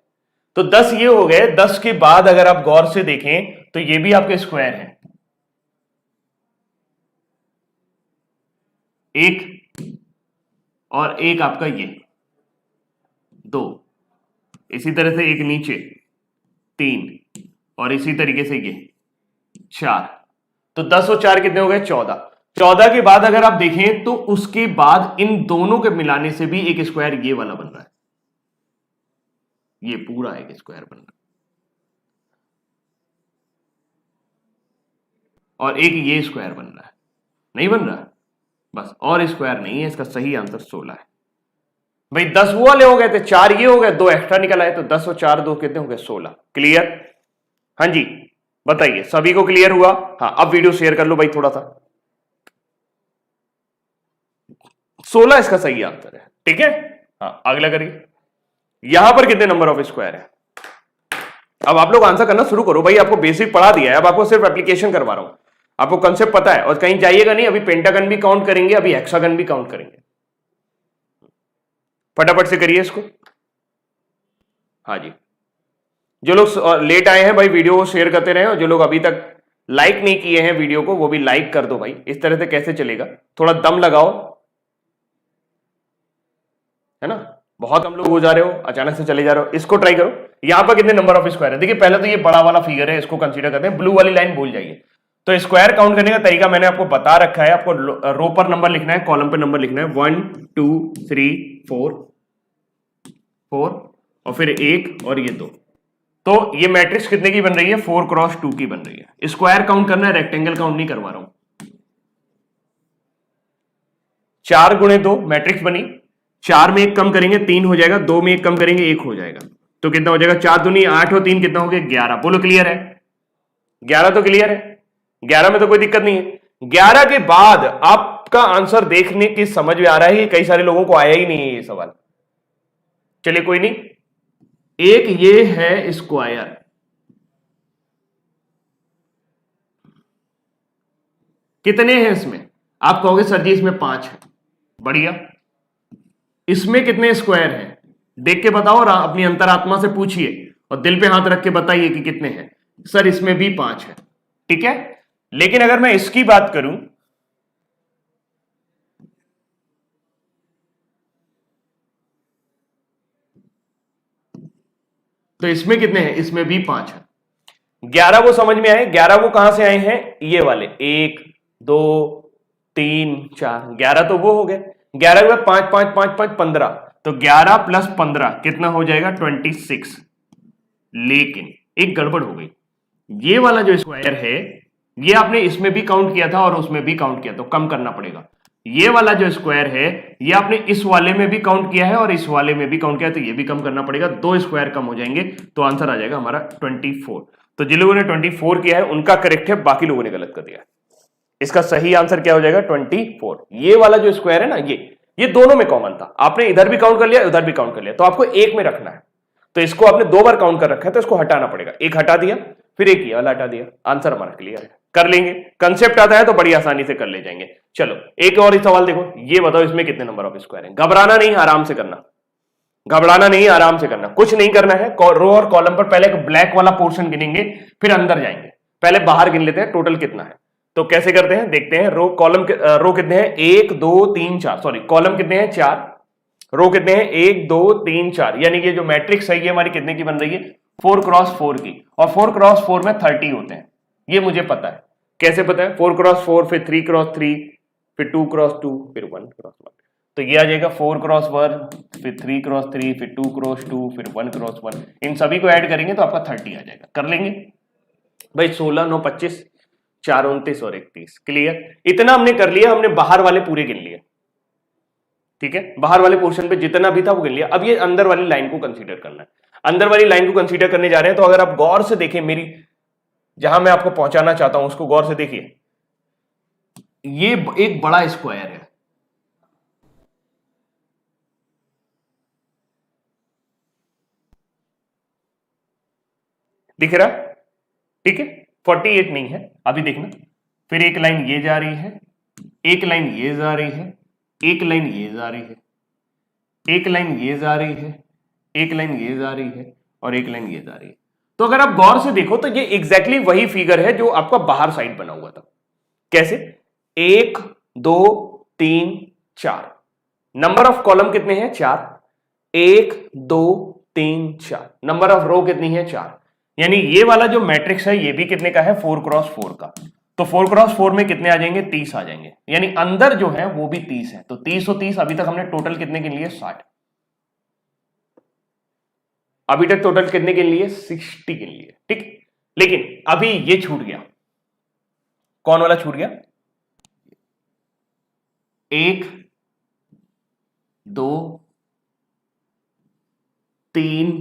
तो 10 ये हो गए। 10 के बाद अगर आप गौर से देखें तो ये भी आपके स्क्वायर हैं, एक और एक आपका ये 2, इसी तरह से एक नीचे 3 और इसी तरीके से ये 4। तो 10 और 4 कितने हो गए? 14। 14 के बाद अगर आप देखें तो उसके बाद इन दोनों के मिलाने से भी एक स्क्वायर ये वाला बन रहा है, ये पूरा एक स्क्वायर बन रहा है, और एक ये स्क्वायर बन रहा है। नहीं बन रहा? बस, और स्क्वायर नहीं है। इसका सही आंसर 16 है। भाई 10 वो वाले हो गए थे, 4 ये हो गए, 2 एक्स्ट्रा निकल आए, तो 10 और 4 2 कितने हो गए? 16। क्लियर? हाँ जी, बताइए सभी को क्लियर हुआ? हाँ, अब वीडियो शेयर कर लो भाई थोड़ा सा। 16 इसका सही आंसर है। ठीक है, हाँ अगला करिए। यहां पर कितने नंबर ऑफ स्क्वायर है? अब आप लोग आंसर करना शुरू करो भाई, आपको बेसिक पढ़ा दिया है, अब आपको सिर्फ एप्लीकेशन करवा रहा हूं। आपको कंसेप्ट पता है और कहीं जाइएगा नहीं। अभी पेंटागन भी काउंट करेंगे, अभी हेक्सागन भी काउंट करेंगे। फटाफट से करिए इसको। हाँ जी, जो लोग लेट आए हैं भाई वीडियो को शेयर करते रहे, और जो लोग अभी तक लाइक नहीं किए हैं वीडियो को वो भी लाइक कर दो भाई। इस तरह से कैसे चलेगा, थोड़ा दम लगाओ, है ना। बहुत हम लोग हो जा रहे हो, अचानक से चले जा रहे हो। इसको ट्राई करो। यहां पर कितने नंबर ऑफ स्क्वायर है? देखिए पहले तो ये बड़ा वाला फिगर है, इसको कंसीडर करते हैं। ब्लू वाली लाइन भूल जाइए। तो स्क्वायर काउंट करने का तरीका मैंने आपको बता रखा है। आपको रो पर नंबर लिखना है, कॉलम पर नंबर लिखना है। 1 2 3 4 और फिर 1 और ये 2। तो ये मैट्रिक्स कितने की बन रही है? 4 क्रॉस 2 की बन रही है। स्क्वायर काउंट करना है, रेक्टेंगल काउंट नहीं करवा रहा हूं। 4 गुणे 2 मैट्रिक्स बनी। 4 में 1 कम करेंगे 3 हो जाएगा, 2 में 1 कम करेंगे 1 हो जाएगा। तो कितना हो जाएगा? 4 दूनी 8 और 3 कितना हो गया? 11। बोलो क्लियर है? 11 तो क्लियर है, 11 में तो कोई दिक्कत नहीं है। 11 के बाद आपका आंसर देखने की समझ में आ रहा है कि कई सारे लोगों को आया ही नहीं है ये सवाल। चलिए कोई नहीं, एक ये है स्क्वायर, कितने हैं इसमें? आप कहोगे सर जी इसमें 5 है। बढ़िया। इसमें कितने स्क्वायर हैं? देख के बताओ और अपनी अंतरात्मा से पूछिए और दिल पे हाथ रख के बताइए कि कितने हैं। सर इसमें भी 5 है। ठीक है, लेकिन अगर मैं इसकी बात करूं तो इसमें कितने हैं? इसमें भी 5 है। 11 वो समझ में आए? 11 वो कहां से आए हैं? ये वाले 1 2 3 4, 11 तो वो हो गए। 11 के बाद 5 5 5 5 15, तो 11 प्लस 15 कितना हो जाएगा? 26। लेकिन एक गड़बड़ हो गई। ये वाला जो स्क्वायर है ये आपने इसमें भी काउंट किया था और उसमें भी काउंट किया, तो कम करना पड़ेगा। ये वाला जो स्क्वायर है ये आपने इस वाले में भी काउंट किया है और इस वाले में भी काउंट किया है, तो ये भी कम करना पड़ेगा। 2 स्क्वायर कम हो जाएंगे तो आंसर आ जाएगा हमारा 24। तो जिन लोगों ने 24 किया है उनका करेक्ट है, बाकी लोगों ने गलत कर दिया। इसका सही आंसर क्या हो जाएगा? 24। ये वाला जो स्क्वायर है ना, ये दोनों में कॉमन था। आपने इधर भी काउंट कर लिया, उधर भी काउंट कर लिया, तो आपको एक में रखना है। तो इसको आपने 2 बार काउंट कर रखा है, तो इसको हटाना पड़ेगा। एक हटा दिया, फिर एक ये वाला हटा दिया। आंसर हमारा क्लियर है, कर लेंगे। कंसेप्ट आता है तो बड़ी आसानी से कर ले जाएंगे। चलो एक और ही सवाल देखो, ये बताओ इसमें कितने नंबर ऑफ स्क्वायर है? घबराना नहीं, आराम से करना। घबराना नहीं, आराम से करना। कुछ नहीं करना है। रो और कॉलम पर पहले एक ब्लैक वाला पोर्शन गिनेंगे, फिर अंदर जाएंगे। पहले बाहर गिन लेते हैं टोटल कितना है। तो कैसे करते हैं देखते हैं। रो कितने हैं, 1 2 3 4, सॉरी कॉलम कितने हैं 4, रो कितने हैं 1 2 3 4, यानी कि जो मैट्रिक्स है ये हमारी कितने की बन रही है 4x4 की, और 4x4 में 30 होते हैं, ये मुझे पता है। कैसे पता है, 4x4 फिर 3x3 फिर 2x2 फिर 1x1, तो ये आ जाएगा 4x1 फिर 3x3 फिर 2x2 फिर 1x1, इन सभी को ऐड करेंगे तो आपका 30 आ जाएगा। कर लेंगे भाई, 16 9 25 4 29 और 31, क्लियर। इतना हमने कर लिया, हमने बाहर वाले पूरे गिन लिए, ठीक है, बाहर वाले पोर्शन पे जितना भी था वो गिन लिया। अब ये अंदर वाली लाइन को कंसीडर करना है। अंदर वाली लाइन को कंसीडर करने जा रहे हैं, तो अगर आप गौर से देखें, मेरी जहां मैं आपको पहुंचाना चाहता हूं उसको गौर से देखिए, ये एक बड़ा स्क्वायर है, दिख रहा है, ठीक है, 48 नहीं है, अभी देखना। फिर एक लाइन ये जा रही है, एक लाइन ये जा रही है, एक लाइन ये जा रही है, एक लाइन ये जा रही है, एक लाइन ये जा रही है, और एक लाइन ये जा रही है। तो अगर आप गौर से देखो तो ये एग्जैक्टली वही फिगर है जो आपका बाहर साइड बना हुआ था। कैसे, 1 2 3 4, नंबर ऑफ कॉलम कितने हैं 4, 1 2 3 4, नंबर ऑफ रो कितनी है 4, यानी ये वाला जो मैट्रिक्स है ये भी कितने का है 4x4 का। तो 4x4 में कितने आ जाएंगे 30 आ जाएंगे, यानी अंदर जो है वो भी 30 है। तो 30 और 30 अभी तक हमने टोटल कितने गिन लिए 60, अभी तक टोटल कितने गिन लिए 60 गिन लिए, ठीक। लेकिन अभी ये छूट गया, कौन वाला छूट गया, 1 2 3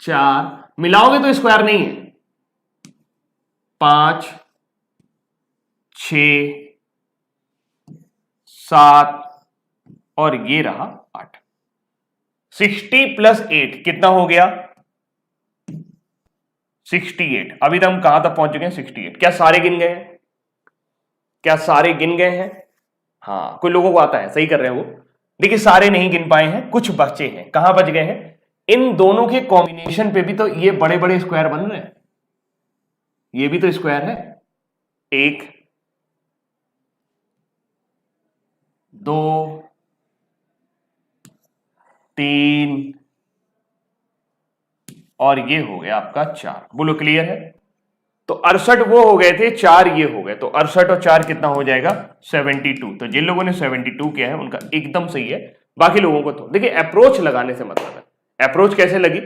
4, मिलाओगे तो स्क्वायर नहीं है, 5 6 7 और ये रहा 8, 60 प्लस 8 कितना हो गया 68। अभी तक हम कहां तक पहुंच चुके हैं 68। क्या सारे गिन गए हैं, क्या सारे गिन गए हैं, हाँ कुछ लोगों को आता है, सही कर रहे हैं वो। देखिए सारे नहीं गिन पाए हैं, कुछ बचे हैं, कहां बच गए हैं, इन दोनों के कॉम्बिनेशन पे भी तो ये बड़े बड़े स्क्वायर बन रहे हैं, ये भी तो स्क्वायर है, 1 2 3 और ये हो गया आपका 4, बोलो क्लियर है। तो 68 वो हो गए थे, 4 ये हो गए, तो 68 और 4 कितना हो जाएगा 72। तो जिन लोगों ने 72 किया है उनका एकदम सही है, बाकी लोगों को तो देखिए अप्रोच लगाने से मतलब है। अप्रोच कैसे लगी,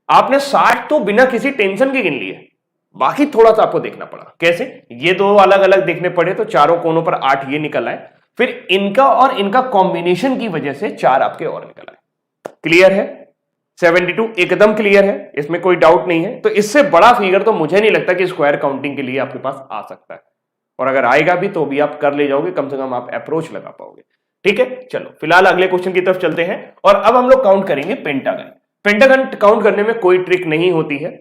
आपने 60 तो बिना किसी टेंशन के गिन लिए, बाकी थोड़ा सा आपको देखना पड़ा। कैसे, ये दो अलग अलग देखने पड़े तो चारों कोनों पर 8 ये निकल आए, फिर इनका और इनका कॉम्बिनेशन की वजह से 4 आपके और निकल आए। क्लियर है, 72 एकदम क्लियर है, इसमें कोई डाउट नहीं है। तो इससे बड़ा फिगर तो मुझे नहीं लगता कि स्क्वायर काउंटिंग के लिए आपके पास आ सकता है, और अगर आएगा भी तो भी आप कर ले जाओगे, कम से कम आप अप्रोच लगा पाओगे। ठीक है, चलो फिलहाल अगले क्वेश्चन की तरफ चलते हैं, और अब हम लोग काउंट करेंगे पेंटागन। पेंटागन काउंट करने में कोई ट्रिक नहीं होती है,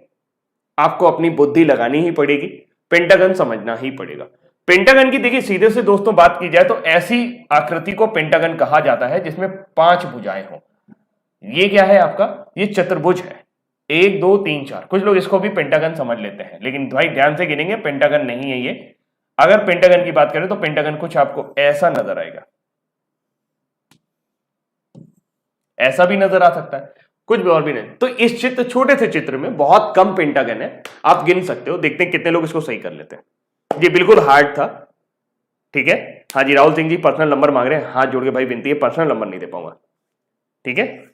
आपको अपनी बुद्धि लगानी ही पड़ेगी, पेंटागन समझना ही पड़ेगा। पेंटागन की देखिए सीधे से दोस्तों बात की जाए तो ऐसी आकृति को पेंटागन कहा जाता है जिसमें 5 भुजाएं हों। ये क्या है आपका, ये चतुर्भुज है, 1 2 3 4। कुछ लोग इसको भी पेंटागन समझ लेते हैं, लेकिन भाई ध्यान से गिनेंगे, पेंटागन नहीं है ये। अगर पेंटागन की बात करें तो पेंटागन कुछ आपको ऐसा नजर आएगा, ऐसा भी नजर आ सकता है, कुछ भी और भी नहीं। तो इस चित्र, छोटे से चित्र में बहुत कम पेंटागन है, आप गिन सकते हो। देखते हैं कितने लोग इसको सही कर लेते हैं। ये बिल्कुल हार्ड था, ठीक है। हाँ जी, राहुल सिंह जी पर्सनल नंबर मांग रहे हैं, हाथ जोड़ के भाई विनती है, पर्सनल नंबर नहीं दे पाऊंगा, ठीक है।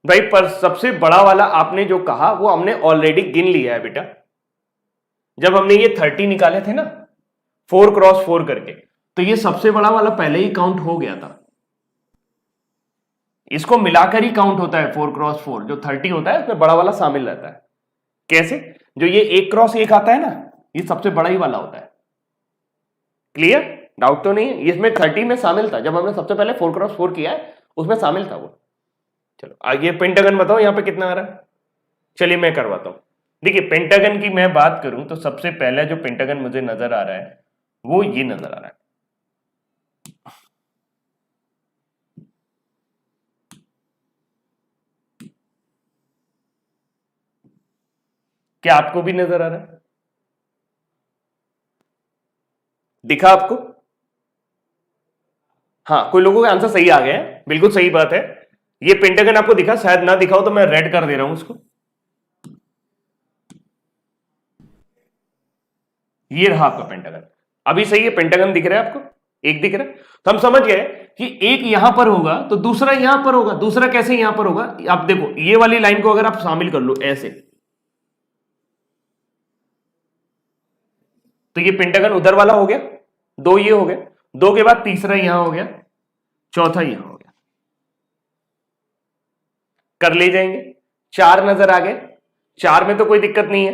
भाई पर सबसे बड़ा वाला आपने जो कहा वो हमने ऑलरेडी गिन लिया है बेटा, जब हमने ये 30 निकाले थे ना 4x4 करके, तो ये सबसे बड़ा वाला पहले ही काउंट हो गया था। इसको मिलाकर ही काउंट होता है 4x4, जो 30 होता है उसमें बड़ा वाला शामिल रहता है। कैसे, जो ये 1x1 आता है ना, ये सबसे बड़ा ही वाला होता है। क्लियर, डाउट तो नहीं है, इसमें 30 में शामिल था, जब हमने सबसे पहले 4x4 किया है उसमें शामिल था वो। चलो आगे पेंटागन बताओ यहां पे कितना आ रहा है, चलिए मैं करवाता हूं। देखिए पेंटागन की मैं बात करूं तो सबसे पहला जो पेंटागन मुझे नजर आ रहा है वो ये नजर आ रहा है, क्या आपको भी नजर आ रहा है? दिखा आपको? हाँ, कोई लोगों का आंसर सही आ गया है, बिल्कुल सही बात है। ये पेंटागन आपको दिखा, शायद ना दिखाओ तो मैं रेड कर दे रहा हूं उसको। ये रहा आपका पेंटागन, अभी सही है, पेंटागन दिख रहा है आपको, एक दिख रहा है। तो हम समझ गए कि एक यहां पर होगा तो दूसरा यहां पर होगा। दूसरा कैसे यहां पर होगा? आप देखो, ये वाली लाइन को अगर आप शामिल कर लो ऐसे, तो ये पेंटागन उधर वाला हो गया, दो ये हो गया, दो के बाद तीसरा यहां हो गया, चौथा यहां हो गया, कर ले जाएंगे। चार नजर आ गए, चार में तो कोई दिक्कत नहीं है,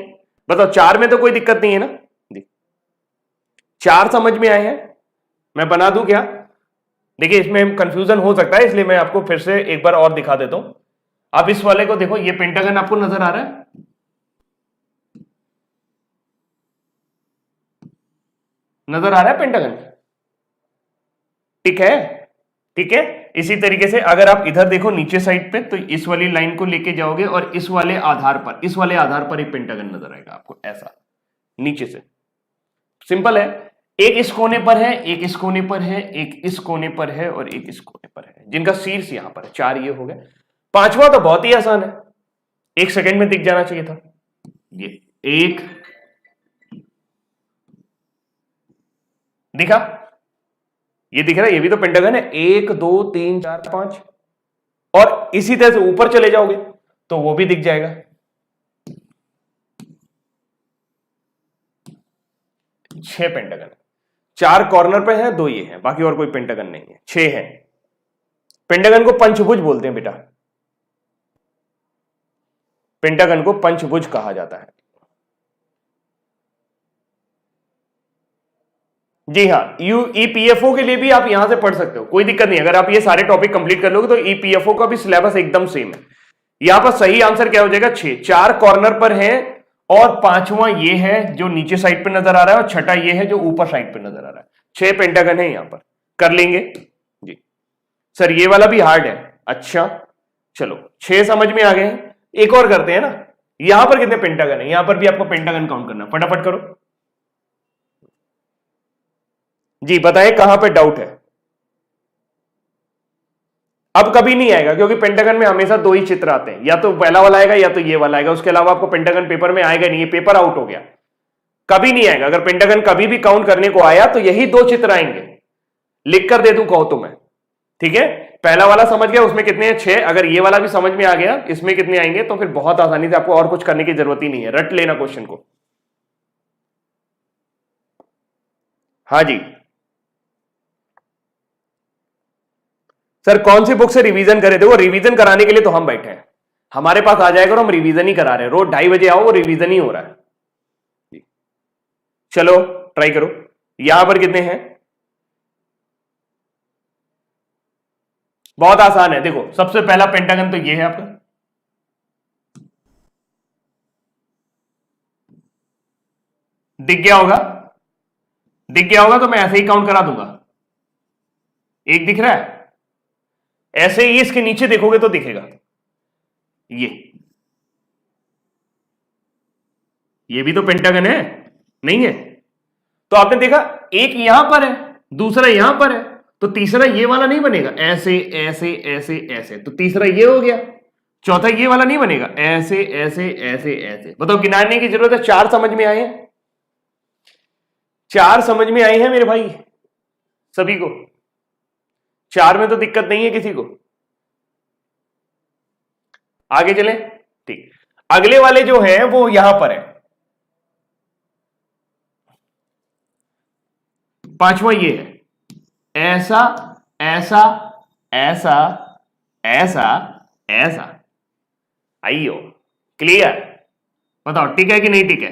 बताओ, चार में तो कोई दिक्कत नहीं है ना? चार समझ में आए हैं? मैं बना दूं क्या? देखिए, इसमें कंफ्यूजन हो सकता है, इसलिए मैं आपको फिर से एक बार और दिखा देता हूं। आप इस वाले को देखो, ये पेंटागन आपको नजर आ रहा है, नजर आ रहा है पेंटागन? ठीक है, ठीक है। इसी तरीके से अगर आप इधर देखो नीचे साइड पे, तो इस वाली लाइन को लेके जाओगे और इस वाले आधार पर, इस वाले आधार पर एक पेंटागन नजर आएगा आपको ऐसा, नीचे से। सिंपल है, एक इस कोने पर है, एक इस कोने पर है, एक इस कोने पर है और एक इस कोने पर है, जिनका शीर्ष यहां पर है। चार ये हो गए। पांचवा तो बहुत ही आसान है, एक सेकंड में दिख जाना चाहिए था। ये एक दिखा, ये दिख रहा है, ये भी तो पेंटागन है। एक दो तीन चार पांच, और इसी तरह से ऊपर चले जाओगे तो वो भी दिख जाएगा। छह पेंटागन, चार कॉर्नर पे है, दो ये है, बाकी और कोई पेंटागन नहीं है, छह है। पेंटागन को पंचभुज बोलते हैं बेटा, पेंटागन को पंचभुज कहा जाता है। जी हाँ, ईपीएफओ के लिए भी आप यहां से पढ़ सकते हो, कोई दिक्कत नहीं। अगर आप ये सारे टॉपिक कंप्लीट कर लोगे तो ईपीएफओ का भी सिलेबस एकदम सेम है। यहां पर सही आंसर क्या हो जाएगा? छह। चार कॉर्नर पर है और पांचवा ये है जो नीचे साइड पे नजर आ रहा है, और छठा ये है जो ऊपर साइड पे नजर आ रहा है। छह पेंटागन है यहां पर, कर लेंगे जी। सर ये वाला भी हार्ड है, अच्छा चलो, छह समझ में आ गए हैं। एक और करते हैं ना, यहां पर कितने पेंटागन है? यहां पर भी आपको पेंटागन काउंट करना, फटाफट करो जी, बताएं कहां पे डाउट है। अब कभी नहीं आएगा, क्योंकि पेंटागन में हमेशा दो ही चित्र आते हैं, या तो पहला वाला आएगा या तो ये वाला आएगा, उसके अलावा आपको पेंटागन पेपर में आएगा नहीं, ये पेपर आउट हो गया, कभी नहीं आएगा। अगर पेंटागन कभी भी काउंट करने को आया तो यही दो चित्र आएंगे, लिख कर दे दूं कहो तो मैं, ठीक है। पहला वाला समझ गया, उसमें कितने हैं? छह। अगर ये वाला भी समझ में आ गया, इसमें कितने आएंगे, तो फिर बहुत आसानी से आपको और कुछ करने की जरूरत ही नहीं है, रट लेना क्वेश्चन को। हाँ जी सर, कौन सी बुक से रिवीजन करे? देखो, रिवीजन कराने के लिए तो हम बैठे हैं, हमारे पास आ जाएगा और हम रिवीजन ही करा रहे हैं। रोज 2:30 बजे आओ, वो रिवीजन ही हो रहा है। चलो ट्राई करो। यहां पर कितने हैं? बहुत आसान है, देखो सबसे पहला पेंटागन तो ये है आपका, दिख गया होगा, दिख गया होगा तो मैं ऐसे ही काउंट करा दूंगा। एक दिख रहा है, ऐसे ही इसके नीचे देखोगे तो दिखेगा, ये भी तो पेंटागन है, नहीं है? तो आपने देखा, एक यहां पर है, दूसरा यहां पर है, तो तीसरा ये वाला नहीं बनेगा, ऐसे ऐसे ऐसे ऐसे, तो तीसरा ये हो गया। चौथा ये वाला नहीं बनेगा, ऐसे ऐसे ऐसे ऐसे। बताओ, गिनाने की जरूरत है? चार समझ में आए हैं? चार समझ में आए हैं मेरे भाई सभी को? चार में तो दिक्कत नहीं है किसी को? आगे चले, ठीक। अगले वाले जो है वो यहां पर है, पांचवा ये है, ऐसा ऐसा ऐसा ऐसा ऐसा। आइयो, क्लियर? बताओ टिक है कि नहीं टिक है?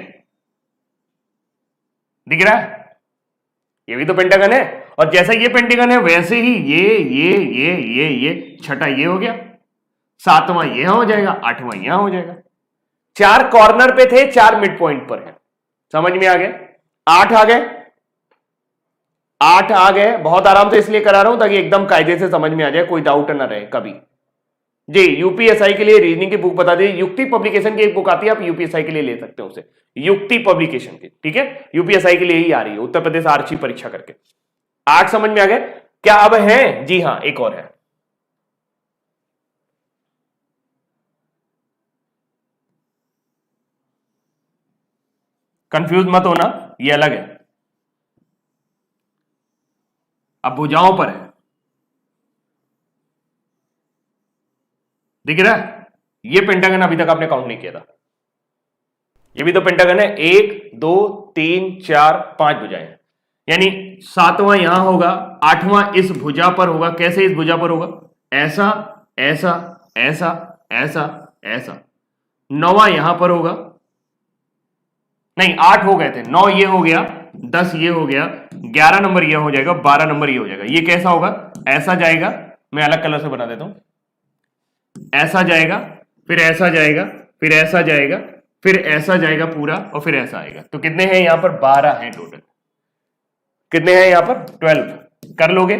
दिख रहा है? ये भी तो पेंटागन है, और जैसा ये पेंटागन है वैसे ही ये छठा ये हो गया, सातवां ये हो जाएगा, आठवां यहां हो जाएगा। चार कॉर्नर पे थे, चार मिड पॉइंट पर है, समझ में आ गया? आठ आ गए, आठ आ गए। बहुत आराम से इसलिए करा रहा हूं ताकि एकदम कायदे से समझ में आ जाए, कोई डाउट ना रहे कभी। जी, यूपीएसआई के लिए रीजनिंग की बुक बता दी, युक्ति पब्लिकेशन की एक बुक आती है, आप यूपीएसआई के लिए ले सकते हो उसे, युक्ति पब्लिकेशन की, ठीक है, यूपीएसआई के लिए ही आ रही है, उत्तर प्रदेश आर्ची परीक्षा करके। आठ समझ में आ गए क्या? अब है, जी हां, एक और है, कंफ्यूज मत होना, ये अलग है, अब भुजाओं पर है, दिख रहा है? ये पेंटागन अभी तक आपने काउंट नहीं किया था, ये भी तो पेंटागन है, 1 2 3 4 5 भुजाएं, यानी सातवां यहां होगा, आठवां इस भुजा पर होगा। कैसे इस भुजा पर होगा? ऐसा ऐसा ऐसा ऐसा ऐसा। नौवां यहां पर होगा, नहीं 8 हो गए थे, 9 ये हो गया, 10 ये हो गया, 11 नंबर ये हो जाएगा, 12 नंबर ये हो जाएगा। ये कैसा होगा? ऐसा जाएगा, मैं अलग कलर से बना देता हूं, ऐसा जाएगा, फिर ऐसा जाएगा, फिर ऐसा जाएगा, फिर ऐसा जाएगा पूरा, और फिर ऐसा आएगा। तो कितने हैं यहां पर? 12 हैं टोटल। कितने हैं यहां पर? 12। कर लोगे?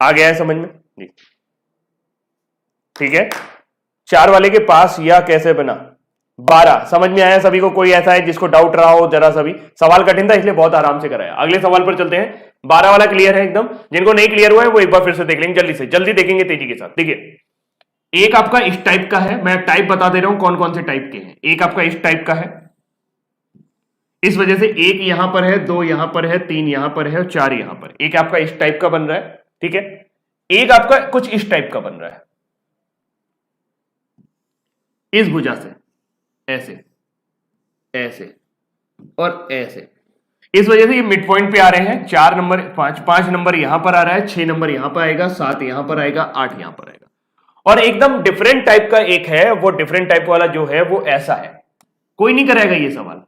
आ गया है समझ में जी? ठीक है, 4 वाले के पास या कैसे बना? 12 समझ में आया सभी को? कोई ऐसा है जिसको डाउट रहा हो जरा सभी? सवाल कठिन था इसलिए बहुत आराम से कराया। अगले सवाल पर चलते हैं। 12 वाला क्लियर है एकदम? जिनको नहीं क्लियर हुआ है वो एक बार फिर से देख लेंगे, जल्दी से जल्दी देखेंगे, तेजी के साथ। देखिए, एक आपका इस टाइप का है, मैं टाइप बता दे रहा हूं कौन कौन से टाइप के हैं। एक आपका इस टाइप का है, इस वजह से एक यहां पर है, 2 यहां पर है, 3 यहां पर है और 4 यहां पर। एक आपका इस टाइप का बन रहा है, ठीक है। एक आपका कुछ इस टाइप का बन रहा है, इस भुजा से ऐसे ऐसे और ऐसे। इस वजह से ये मिड पॉइंट पे आ रहे हैं। 4 नंबर 5 नंबर यहां पर आ रहा है, 6 नंबर यहां पर आएगा, 7 यहां पर आएगा, 8 यहां पर आएगा। और एकदम डिफरेंट टाइप का एक है, वो डिफरेंट टाइप वाला जो है वो ऐसा है। कोई नहीं करेगा ये सवाल,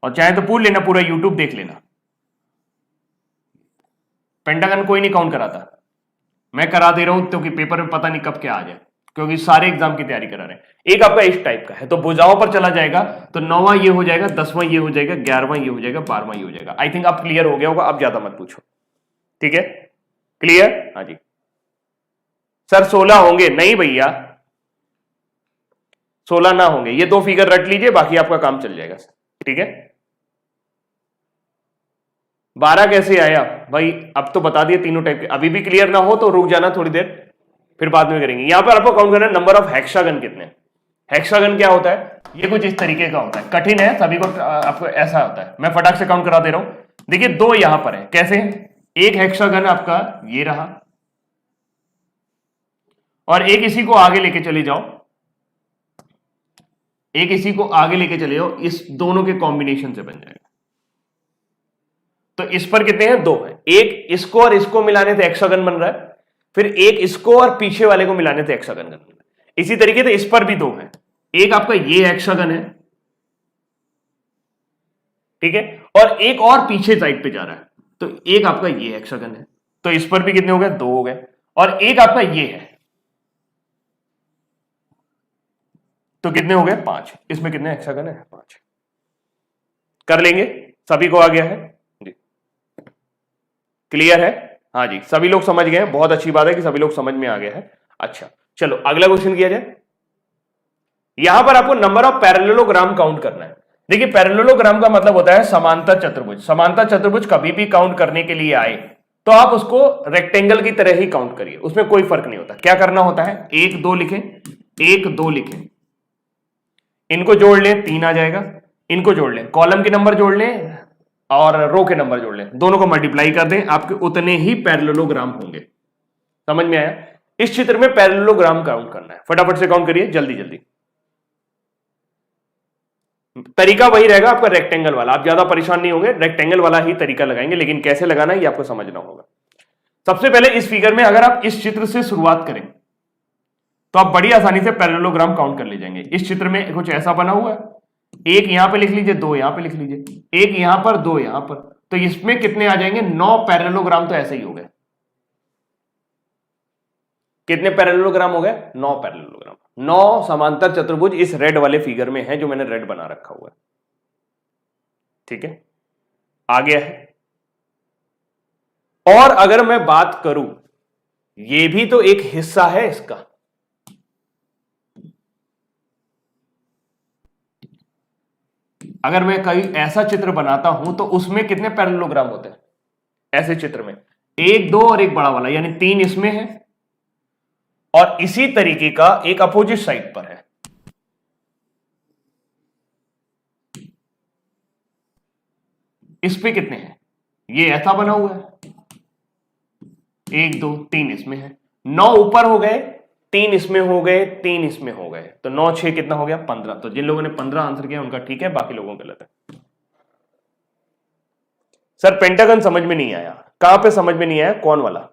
और चाहे तो पूछ लेना, पूरा यूट्यूब देख लेना। पेंटागन कोई नहीं काउंट कराता, मैं करा दे रहा हूं क्योंकि पेपर में पता नहीं कब क्या आ जाए, क्योंकि सारे एग्जाम की तैयारी करा रहे हैं। एक आपका इस टाइप का है, तो भुजाओं पर चला जाएगा, तो 9वां ये हो जाएगा, 10वां ये हो जाएगा, 11वां ये हो जाएगा, 12वां ये हो जाएगा। आई थिंक आप क्लियर हो गया होगा, अब ज्यादा मत पूछो, ठीक है? क्लियर? हाँ जी सर 16 होंगे? नहीं भैया 16 ना होंगे, ये 2 फिगर रट लीजिए, बाकी आपका काम चल जाएगा, ठीक है। 12 कैसे आया भाई? अब तो बता दिए तीनों टाइप के। अभी भी क्लियर ना हो तो रुक जाना थोड़ी देर, फिर बाद में करेंगे। यहां पर आपको काउंट करना है नंबर ऑफ हेक्सागन कितने। हेक्सागन क्या होता है? ये कुछ इस तरीके का होता है, कठिन है सभी को, आपको ऐसा होता है। मैं फटाक से काउंट करा दे रहा हूं। देखिए 2 यहां पर है, कैसे? एक हेक्सागन आपका ये रहा, और एक इसी को आगे लेके चले जाओ, एक इसी को आगे लेके चले जाओ, इस दोनों के कॉम्बिनेशन से बन जाएगा। तो इस पर कितने हैं? 2 है। एक इसको और इसको मिलाने से हेक्सागन बन रहा है, फिर एक इसको और पीछे वाले को मिलाने से हेक्सागन बन रहा है। इसी तरीके से इस पर भी 2 है। एक आपका ये हेक्सागन है, ठीक है, और एक और पीछे साइड पे जा रहा है, तो एक आपका ये हेक्सागन है। तो इस पर भी कितने हो गए? 2 हो गए। और एक आपका ये है, तो कितने हो गए? 5। इसमें कितने हेक्सागन है? 5। कर लेंगे, सभी को आ गया है जी? क्लियर है? हाँ जी, सभी लोग समझ गए हैं, बहुत अच्छी बात है कि सभी लोग समझ में आ गया है। अच्छा चलो अगला क्वेश्चन किया जाए। यहां पर आपको नंबर ऑफ पैरेललोग्राम काउंट करना है। देखिए पैरेललोग्राम का मतलब होता है समांतर चतुर्भुज। समांतर चतुर्भुज कभी भी काउंट करने के लिए आए तो आप उसको रेक्टेंगल की तरह ही काउंट करिए, उसमें कोई फर्क नहीं होता। क्या करना होता है? 1 2 लिखें, 1 2 लिखें, इनको जोड़ लें 3 आ जाएगा, इनको जोड़ लें, कॉलम के नंबर जोड़ लें और रो के नंबर जोड़ लें, दोनों को मल्टीप्लाई कर दें, आपके उतने ही पैरेललोग्राम होंगे। समझ में आया? इस चित्र में पैरेललोग्राम काउंट करना है, फटाफट से काउंट करिए जल्दी जल्दी। तरीका वही रहेगा आपका रेक्टेंगल वाला, आप ज्यादा परेशान नहीं होंगे, रेक्टेंगल वाला ही तरीका लगाएंगे, लेकिन कैसे लगाना है ये आपको समझना होगा। सबसे पहले इस फिगर में अगर आप इस चित्र से शुरुआत करें तो आप बड़ी आसानी से पैरेललोग्राम काउंट कर ले जाएंगे। इस चित्र में कुछ ऐसा बना हुआ है, एक यहां पे लिख लीजिए, 2 यहां पे लिख लीजिए, एक यहां पर, 2 यहां पर, तो इसमें कितने आ जाएंगे? 9 पैरेललोग्राम तो ऐसे ही हो गए। कितने पैरेललोग्राम हो गए? 9 पैरेललोग्राम। 9 समांतर चतुर्भुज इस रेड वाले फिगर में है, जो मैंने रेड बना रखा हुआ है, ठीक है, आ गया है। और अगर मैं बात करूं ये भी तो एक हिस्सा है इसका। अगर मैं कहीं ऐसा चित्र बनाता हूं तो उसमें कितने पैरेललोग्राम होते हैं ऐसे चित्र में? एक, दो और एक बड़ा वाला, यानी 3 इसमें है और इसी तरीके का एक अपोजिट साइड पर है। इस पे कितने हैं? ये ऐसा बना हुआ है, 1 2 3 इसमें है, 9 ऊपर हो गए, 3 इसमें हो गए, 3 इसमें हो गए, तो 9 6 कितना हो गया? 15। तो जिन लोगों ने 15 आंसर किया उनका ठीक है, बाकी लोगों का गलत है। सर पेंटागन समझ में नहीं आया, कहां पे समझ में नहीं आया? कौन वाला?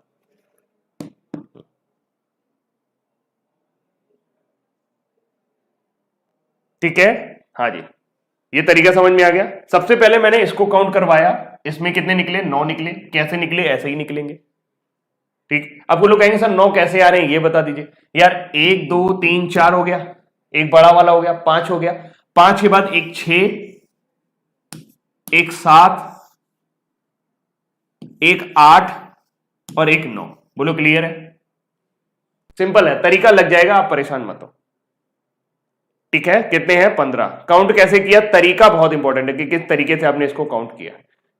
ठीक है, हाँ जी, ये तरीका समझ में आ गया। सबसे पहले मैंने इसको काउंट करवाया, इसमें कितने निकले? 9 निकले। कैसे निकले? ऐसे ही निकलेंगे। ठीक, अब वो लोग कहेंगे सर 9 कैसे आ रहे हैं ये बता दीजिए। यार 1 2 3 4 हो गया, एक बड़ा वाला हो गया, 5 हो गया, 5 के बाद एक 6, एक 7, एक 8 और एक 9। बोलो क्लियर है? सिंपल है, तरीका लग जाएगा, आप परेशान मत हो। ठीक है, कितने हैं? 15। काउंट कैसे किया? तरीका बहुत इंपॉर्टेंट है कि किस तरीके से आपने इसको काउंट किया,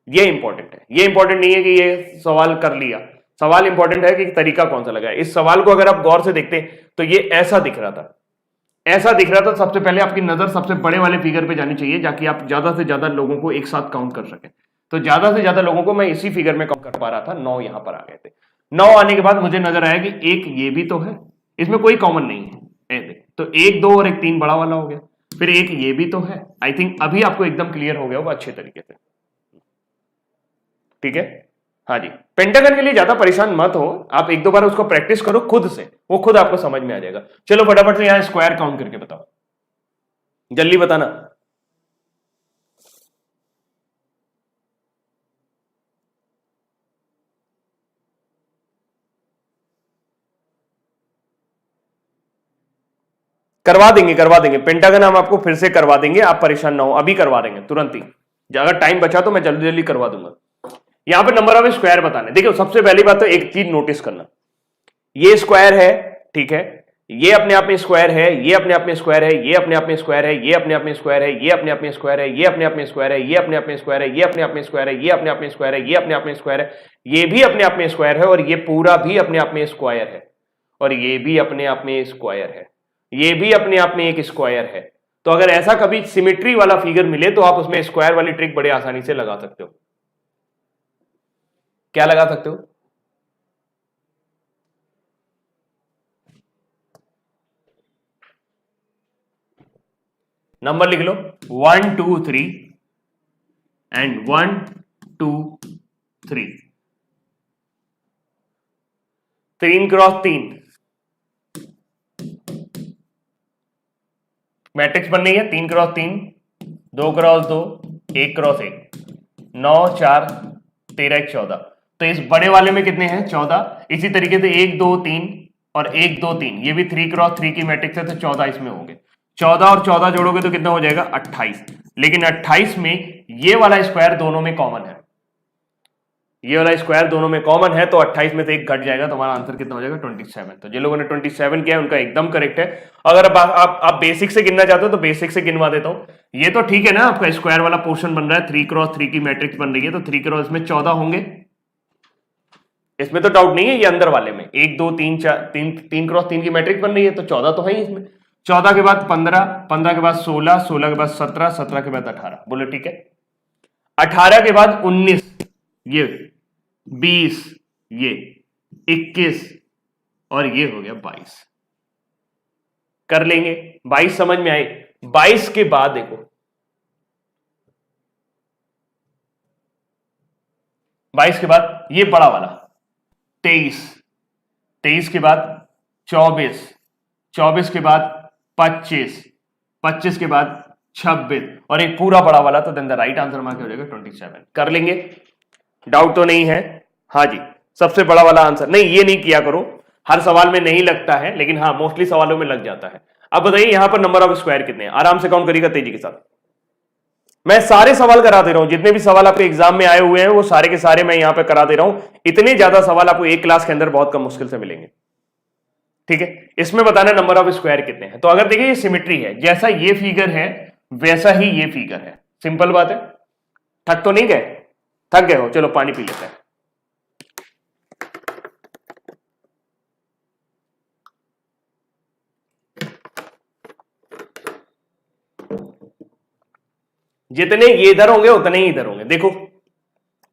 ये इंपॉर्टेंट है। ये इंपॉर्टेंट नहीं है कि ये सवाल कर लिया, सवाल इंपॉर्टेंट है कि तरीका कौन सा लगा है। इस सवाल को अगर आप गौर से देखते तो ये ऐसा दिख रहा था, ऐसा दिख रहा था। सबसे पहले आपकी नजर सबसे बड़े वाले फिगर पे जानी चाहिए, जाकि आप ज्यादा से ज्यादा लोगों को एक साथ काउंट कर सके। तो ज्यादा से ज्यादा लोगों को मैं इसी फिगर में काउंट कर पा रहा था। 9 यहां पर आ गए थे। 9 आने के बाद मुझे नजर आया कि एक ये भी तो है, इसमें कोई कॉमन नहीं है। तो 1 2 और एक 3 बड़ा वाला हो गया, फिर एक ये भी तो है। आई थिंक अभी आपको एकदम क्लियर हो गया होगा अच्छे तरीके से। ठीक है, हाँ जी, पेंटागन के लिए ज्यादा परेशान मत हो, आप एक दो बार उसको प्रैक्टिस करो खुद से, वो खुद आपको समझ में आ जाएगा। चलो फटाफट से यहां स्क्वायर काउंट करके बताओ, जल्दी बताना। करवा देंगे, करवा देंगे, पेंटागन हम आपको फिर से करवा देंगे, आप परेशान ना हो, अभी करवा देंगे तुरंत ही। अगर टाइम बचा तो मैं जल्दी जल्दी करवा दूंगा। यहां पे नंबर ऑफ स्क्वायर बताने। देखो सबसे पहली बात तो एक चीज नोटिस करना, ये स्क्वायर है, ठीक है, ये अपने आप में स्क्वायर है, ये अपने आप में स्क्वायर है, ये अपने आप में स्क्वायर है, ये अपने आप में स्क्वायर है, ये अपने आप में स्क्वायर है, ये अपने आप में स्क्वायर है, ये अपने आप में स्क्वायर है, ये अपने आप में स्क्वायर है, ये अपने आप में स्क्वायर है, ये अपने आप में स्क्वायर है, ये भी अपने आप में स्क्वायर है, और ये पूरा भी अपने आप में स्क्वायर है, और ये भी अपने आप में स्क्वायर है, ये भी अपने आप में एक स्क्वायर है। तो अगर ऐसा कभी सिमेट्री वाला फिगर मिले तो आप उसमें स्क्वायर वाली ट्रिक बड़े आसानी से लगा सकते हो। क्या लगा सकते हो? नंबर लिख लो, 1 2 3 एंड 1 2 3, 3 क्रॉस 3 मैट्रिक्स बन रही है, 3 क्रॉस 3, 2 क्रॉस 2, 1 क्रॉस 1, 9 4 13 1 14। तो इस बड़े वाले में कितने हैं? 14। इसी तरीके से 1 2 3 और 1 2 3, ये भी 3 क्रॉस 3 की मैट्रिक्स है, तो 14 इसमें होंगे। 14 और 14 जोड़ोगे तो कितना हो जाएगा? 28। लेकिन 28 में ये वाला स्क्वायर दोनों में कॉमन है, ये वाला स्क्वायर दोनों में कॉमन है, तो 28 में से एक घट जाएगा, तो हमारा आंसर कितना हो जाएगा? 27। तो जिन लोगों ने 27 किया है उनका एकदम करेक्ट है। अगर आप बेसिक से गिनना चाहते हो तो बेसिक से गिनवा देता हूं। ये तो ठीक है ना, आपका स्क्वायर वाला पोर्शन बन रहा है, 3 क्रॉस 3 की मैट्रिक्स बन रही है, तो 3 क्रॉस में 14 होंगे, इसमें तो डाउट नहीं है। ये अंदर वाले में 1 2 3 4 3 क्रॉस 3 की मैट्रिक्स बन रही है, तो 14 तो है ही इसमें। 14 के बाद 15, 15 के बाद 16, 16 के बाद 17, 17 के बाद 18। बोलो ठीक है। 18 के बाद 19, ये 20, ये 21 और ये हो गया 22। कर लेंगे, 22 समझ में आए। 22 के बाद देखो, 22 के बाद ये बड़ा वाला 23, 23 के बाद 24, 24 के बाद 25, 25 के बाद 26 और एक पूरा बड़ा वाला, तो देन द राइट आंसर हमारा क्या हो जाएगा? 27। कर लेंगे, डाउट तो नहीं है? हाँ जी, सबसे बड़ा वाला आंसर। नहीं, ये नहीं किया करो, हर सवाल में नहीं लगता है, लेकिन हाँ मोस्टली सवालों में लग जाता है। अब बताइए यहां पर नंबर ऑफ स्क्वायर कितने हैं? आराम से काउंट करिएगा तेजी के साथ। मैं सारे सवाल करा दे रहा हूं, जितने भी सवाल आपके एग्जाम में आए हुए हैं वो सारे के सारे मैं यहां पे करा दे रहा हूं। इतने ज्यादा सवाल आपको एक क्लास के अंदर बहुत कम मुश्किल से मिलेंगे। ठीक है, इसमें बताना नंबर ऑफ स्क्वायर कितने हैं। तो अगर देखिए ये सिमेट्री है, जैसा ये फिगर है वैसा ही ये फिगर है, सिंपल बात है। थक तो नहीं गए? थक गए हो? चलो पानी पी लेते हैं। जितने ये इधर होंगे उतने ही इधर होंगे। देखो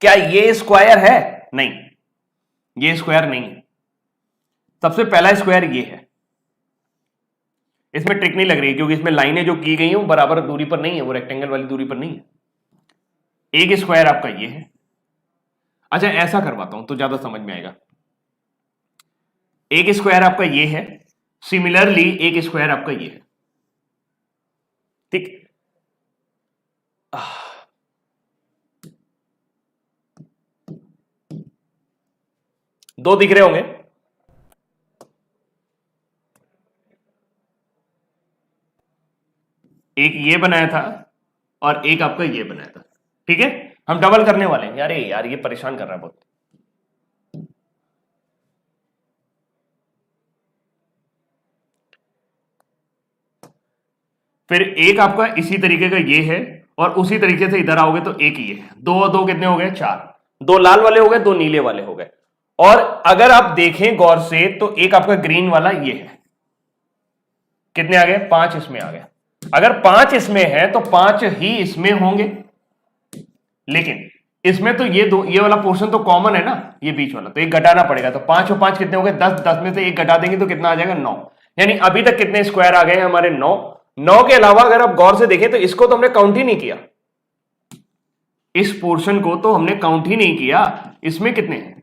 क्या ये स्क्वायर है? नहीं, ये स्क्वायर नहीं है। सबसे पहला स्क्वायर ये है, इसमें ट्रिक नहीं लग रही क्योंकि इसमें लाइनें जो की गई हैं वो बराबर दूरी पर नहीं है, वो रेक्टेंगल वाली दूरी पर नहीं है। एक स्क्वायर आपका ये है। अच्छा ऐसा करवाता हूं तो ज्यादा समझ में आएगा। एक स्क्वायर आपका ये है, सिमिलरली एक स्क्वायर आपका ये है। ठीक, दो दिख रहे होंगे। एक ये बनाया था और एक आपका ये बनाया था। ठीक है, हम डबल करने वाले हैं। अरे यार ये परेशान कर रहा है बहुत। फिर एक आपका इसी तरीके का ये है और उसी तरीके से इधर आओगे तो एक ये है। दो और दो कितने हो गए? चार। दो लाल वाले हो गए, दो नीले वाले हो गए। और अगर आप देखें गौर से तो एक आपका ग्रीन वाला ये है। कितने आ गए? पांच इसमें आ गए। अगर पांच इसमें है तो पांच ही इसमें होंगे, लेकिन इसमें तो ये वाला पोर्शन तो कॉमन है ना, ये बीच वाला, तो एक घटाना पड़ेगा। तो पांच और पांच कितने हो गए? 10। 10 में से एक घटा देंगे तो कितना आ जाएगा? 9। यानी अभी तक कितने स्क्वायर आ गए हैं हमारे? 9। 9 के अलावा अगर आप गौर से देखें तो इसको तो हमने काउंट ही नहीं किया, इस पोर्शन को तो हमने काउंट ही नहीं किया। इसमें कितने हैं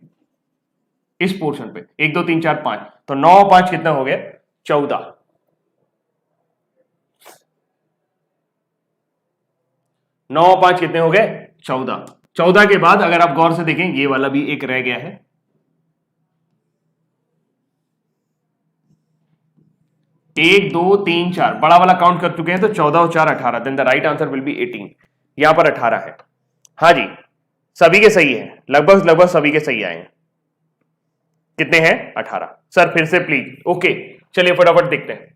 इस पोर्शन पे? 1 2 3 4 5। तो 9 और 5 कितना हो गया? 14। 9 और 5 कितने हो गए? 14। 14 के बाद अगर आप गौर से देखें ये वाला भी एक रह गया है। 1 2 3 4 बड़ा वाला काउंट कर चुके हैं तो 14 और 4 18। Then the right answer will be 18। यहां पर 18 है। हाँ जी, सभी के सही है, लगभग लगभग सभी के सही आए हैं। कितने हैं? 18। सर फिर से प्लीज। ओके चलिए फटाफट देखते हैं।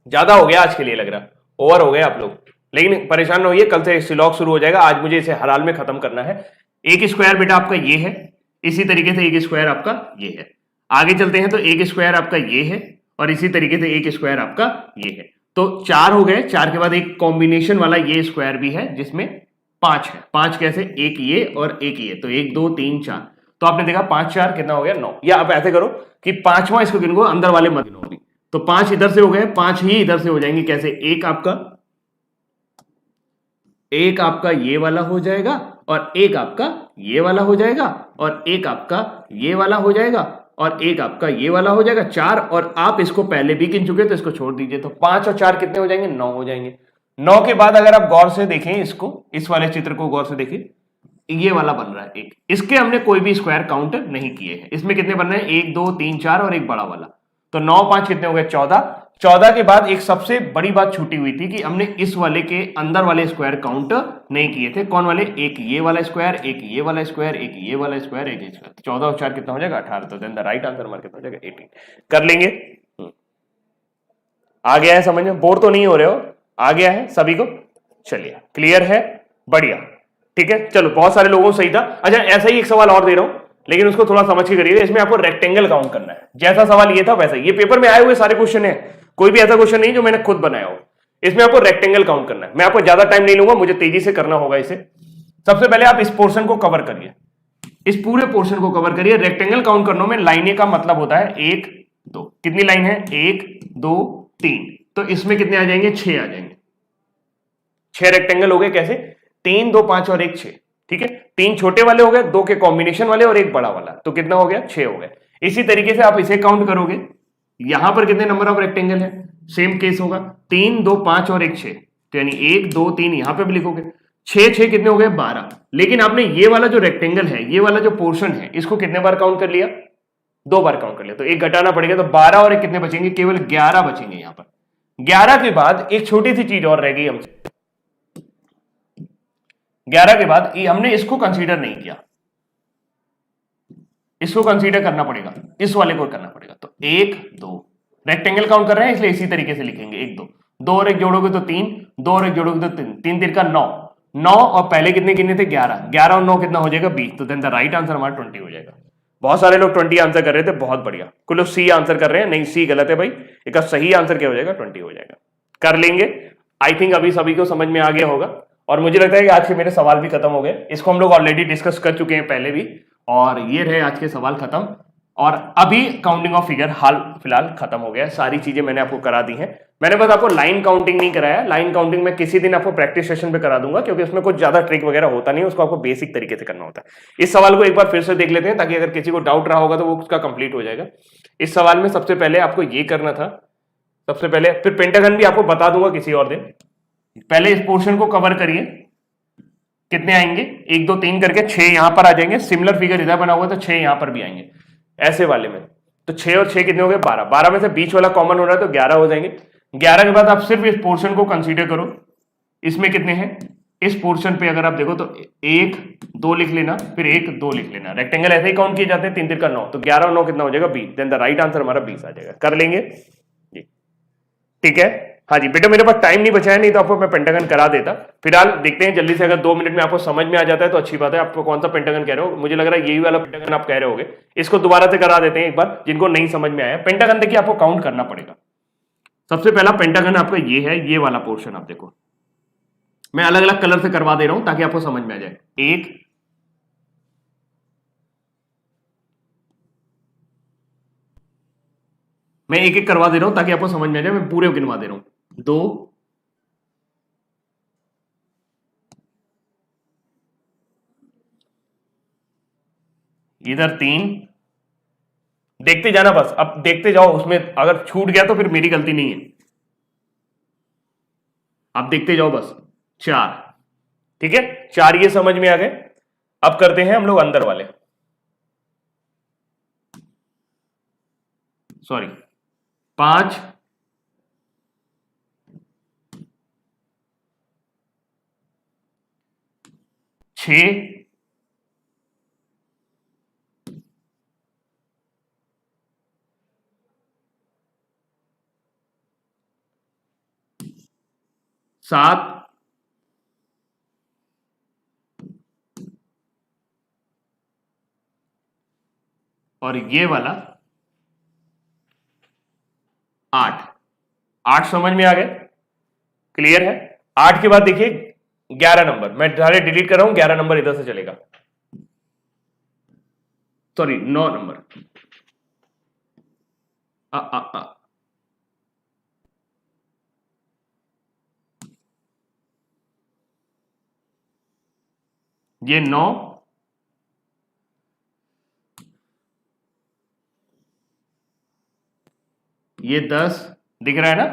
ज्यादा हो गया आज के लिए, लग रहा ओवर हो गए आप लोग, लेकिन परेशान न होइए, कल से सिलॉग शुरू हो जाएगा। आज मुझे इसे हर हाल में खत्म करना है। एक स्क्वायर बेटा आपका ये है, इसी तरीके से एक स्क्वायर आपका ये है। आगे चलते हैं तो एक स्क्वायर आपका ये है और इसी तरीके से एक स्क्वायर आपका ये है। तो 4 हो गए। 4 के बाद एक कॉम्बिनेशन वाला ये स्क्वायर भी है जिसमें 5 है। 5 कैसे? एक ये और एक ये, तो 1 2 3 4। तो आपने देखा 5 4 कितना हो गया? 9। या आप ऐसे करो कि पांचवा इसको गिनो, अंदर वाले मत गिनो अभी। तो 5 इधर से हो गए, 5 ही इधर से हो जाएंगे। कैसे? एक आपका ये वाला हो जाएगा और एक आपका ये वाला हो जाएगा और एक आपका ये वाला हो जाएगा और एक आपका ये वाला हो जाएगा। 4। और आप इसको पहले भी गिन चुके तो इसको छोड़ दीजिए। तो 5 और 4 कितने हो जाएंगे? 9 हो जाएंगे। 9 के बाद अगर आप गौर से देखें इसको, इस वाले चित्र को गौर से देखें, ये वाला बन रहा है एक। इसके हमने कोई भी स्क्वायर काउंट नहीं किए हैं। इसमें कितने बन रहे हैं? 1 2 3 4 और एक बड़ा वाला। तो 9 5 कितने हो गए? 14। 14 के बाद एक सबसे बड़ी बात छूटी हुई थी कि हमने इस वाले के अंदर वाले स्क्वायर काउंट नहीं किए थे। कौन वाले? एक ये वाला स्क्वायर, एक ये वाला स्क्वायर, एक ये वाला स्क्वायर, एक ये स्क्वायर। 14 और 4 कितना हो जाएगा? 18। तो देन द राइट आंसर हमारा कितना हो जाएगा? 18। कर लेंगे। आ गया है समझ में? बोर तो नहीं हो रहे हो? आ गया है सभी को? चलिए क्लियर है, बढ़िया। ठीक है, चलो बहुत सारे लोगों को सही था। अच्छा ऐसा ही एक सवाल और दे रहा हूं, लेकिन उसको थोड़ा समझ के करिए। इसमें आपको रेक्टेंगल काउंट करना है। जैसा सवाल ये था वैसा, ये पेपर में आए हुए सारे क्वेश्चन है, कोई भी ऐसा क्वेश्चन नहीं जो मैंने खुद बनाया हो। इसमें आपको रेक्टेंगल काउंट करना है। मैं आपको ज्यादा टाइम नहीं लूंगा, मुझे तेजी से करना होगा इसे। सबसे पहले आप इस पोर्शन को कवर करिए, इस पूरे पोर्शन को कवर करिए। रेक्टेंगल काउंट करने में लाइनें का मतलब होता है 1 2। कितनी लाइन है? 1 2 3। तो इसमें कितने आ जाएंगे? 6 आ जाएंगे। 6 रेक्टेंगल हो गए। कैसे? 3 2 5 और 1 6। ठीक है, 3 छोटे वाले हो गए, 2 के कॉम्बिनेशन वाले और एक बड़ा वाला। तो कितना हो गया? 6 हो गए। इसी तरीके से आप इसे काउंट करोगे, यहां पर कितने नंबर ऑफ रेक्टेंगल है? सेम केस होगा, 3 2 5 और 1 6। तो यानी 1 2 3 यहां पे भी लिखोगे। 6 6 कितने हो गए? 12। लेकिन आपने ये वाला जो रेक्टेंगल है, ये वाला जो पोर्शन है, इसको कितने बार काउंट कर लिया? 2 बार काउंट कर लिया। तो एक घटाना पड़ेगा, तो 12 और एक कितने बचेंगे? केवल 11 बचेंगे। यहां पर 11 के बाद एक छोटी सी चीज और रह गई हमसे, 11 के बाद हमने इसको कंसीडर नहीं किया, इसको कंसीडर करना पड़ेगा, इस वाले को करना पड़ेगा। तो 1 2 रेक्टेंगल काउंट कर रहे हैं इसलिए इसी तरीके से लिखेंगे 1 2 2 और 1 जोड़ोगे तो 3, 2 और 1 जोड़ोगे तो 3, 3 3 का 9, 9 और पहले कितने गिने थे 11, 11 और 9 कितना हो जाएगा 20। तो देन द राइट आंसर हमारा 20 हो जाएगा। बहुत सारे लोग 20 आंसर कर रहे थे, बहुत बढ़िया। कुछ लोग सी आंसर कर रहे हैं, नहीं सी गलत है भाई, इसका सही आंसर क्या हो जाएगा 20 हो जाएगा। कर लेंगे। आई थिंक अभी सभी को समझ में आ गया होगा और मुझे लगता है कि आज के मेरे सवाल भी खत्म हो गए। इसको हम लोग ऑलरेडी डिस्कस कर चुके हैं पहले भी, और ये रहे आज के सवाल खत्म। और अभी काउंटिंग ऑफ फिगर हाल फिलहाल खत्म हो गया, सारी चीजें मैंने आपको करा दी हैं। मैंने बस आपको लाइन काउंटिंग नहीं कराया, लाइन काउंटिंग में किसी दिन आपको प्रैक्टिस सेशन पे करा दूंगा, क्योंकि उसमें कुछ ज्यादा ट्रिक वगैरह होता नहीं, उसको आपको बेसिक तरीके से करना होता है। इस सवाल को एक बार फिर से देख लेते हैं ताकि अगर किसी को डाउट रहा होगा तो वो उसका कंप्लीट हो जाएगा। इस सवाल में सबसे पहले आपको ये करना था, सबसे पहले, फिर पेंटागन भी आपको बता दूंगा किसी और दिन। पहले इस पोर्शन को कवर करिए, कितने आएंगे 1 2 3 करके 6 यहां पर आ जाएंगे। सिमिलर फिगर इधर बना हुआ तो 6 यहां पर भी आएंगे ऐसे वाले में। तो 6 और 6 कितने हो गए 12, 12 में से बीच वाला कॉमन हो रहा है तो 11 हो जाएंगे। 11 के बाद आप सिर्फ इस पोर्शन को कंसीडर करो, इसमें कितने हैं, इस पोर्शन पे अगर आप देखो तो 1 2 लिख लेना, फिर 1 2 लिख लेना। रेक्टेंगल ऐसे ही काउंट किए जाते हैं, 3 3 का 9, तो 11 और 9 कितना हो जाएगा 20। देन द राइट आंसर हमारा 20 आ जाएगा। कर लेंगे जी, ठीक है। हाँ जी बेटा, मेरे पास टाइम नहीं बचा है, नहीं तो आपको मैं पेंटागन करा देता। फिलहाल देखते हैं जल्दी से, अगर 2 मिनट में आपको समझ में आ जाता है तो अच्छी बात है। आपको कौन सा पेंटागन कह रहे हो, मुझे लग रहा है यही वाला पेंटागन आप कह रहे होगे। इसको दोबारा से करा देते हैं एक बार, जिनको नहीं समझ में आया। पेंटागन देखिए आपको काउंट करना पड़ेगा। सबसे पहला पेंटागन आपका ये है, ये वाला पोर्शन आप देखो, मैं अलग अलग कलर से करवा दे रहा हूं ताकि आपको समझ में आ जाए। 1 मैं एक एक करवा दे रहा हूं ताकि आपको समझ में आ जाए, मैं पूरे गिनवा दे रहा हूं। 2 इधर 3, देखते जाना बस, अब देखते जाओ, उसमें अगर छूट गया तो फिर मेरी गलती नहीं है, आप देखते जाओ बस। 4, ठीक है, 4 ये समझ में आ गए। अब करते हैं हम लोग अंदर वाले, सॉरी 5 6 7 और ये वाला 8। 8 समझ में आ गए, क्लियर है। 8 के बाद देखिए 11 नंबर, मैं सारे डिलीट कर रहा हूं, 11 नंबर इधर से चलेगा, सॉरी 9 नंबर। ये 9, ये 10 दिख रहा है ना,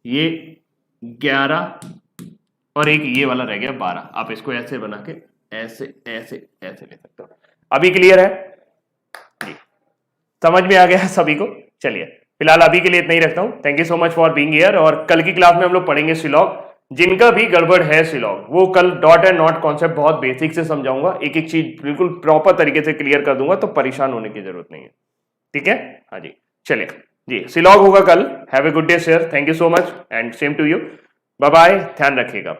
ये 11 और एक ये वाला रह गया 12। आप इसको ऐसे बना के ऐसे ऐसे ऐसे ले सकते हो। अभी क्लियर है जी, समझ में आ गया सभी को। चलिए फिलहाल अभी के लिए इतना ही रखता हूं। Thank you so much for being here. और कल की क्लास में हम लोग पढ़ेंगे सिलॉग। जिनका भी गड़बड़ है सिलॉग, वो कल डॉट एंड नॉट कॉन्सेप्ट बहुत बेसिक से समझाऊंगा, एक एक चीज बिल्कुल प्रॉपर तरीके से क्लियर कर दूंगा, तो परेशान होने की जरूरत नहीं है, ठीक है। हाँ जी, चलिए जी, सिलॉग होगा कल। Have a good day sir, thank you so much and same to you, bye bye, ध्यान रखिएगा।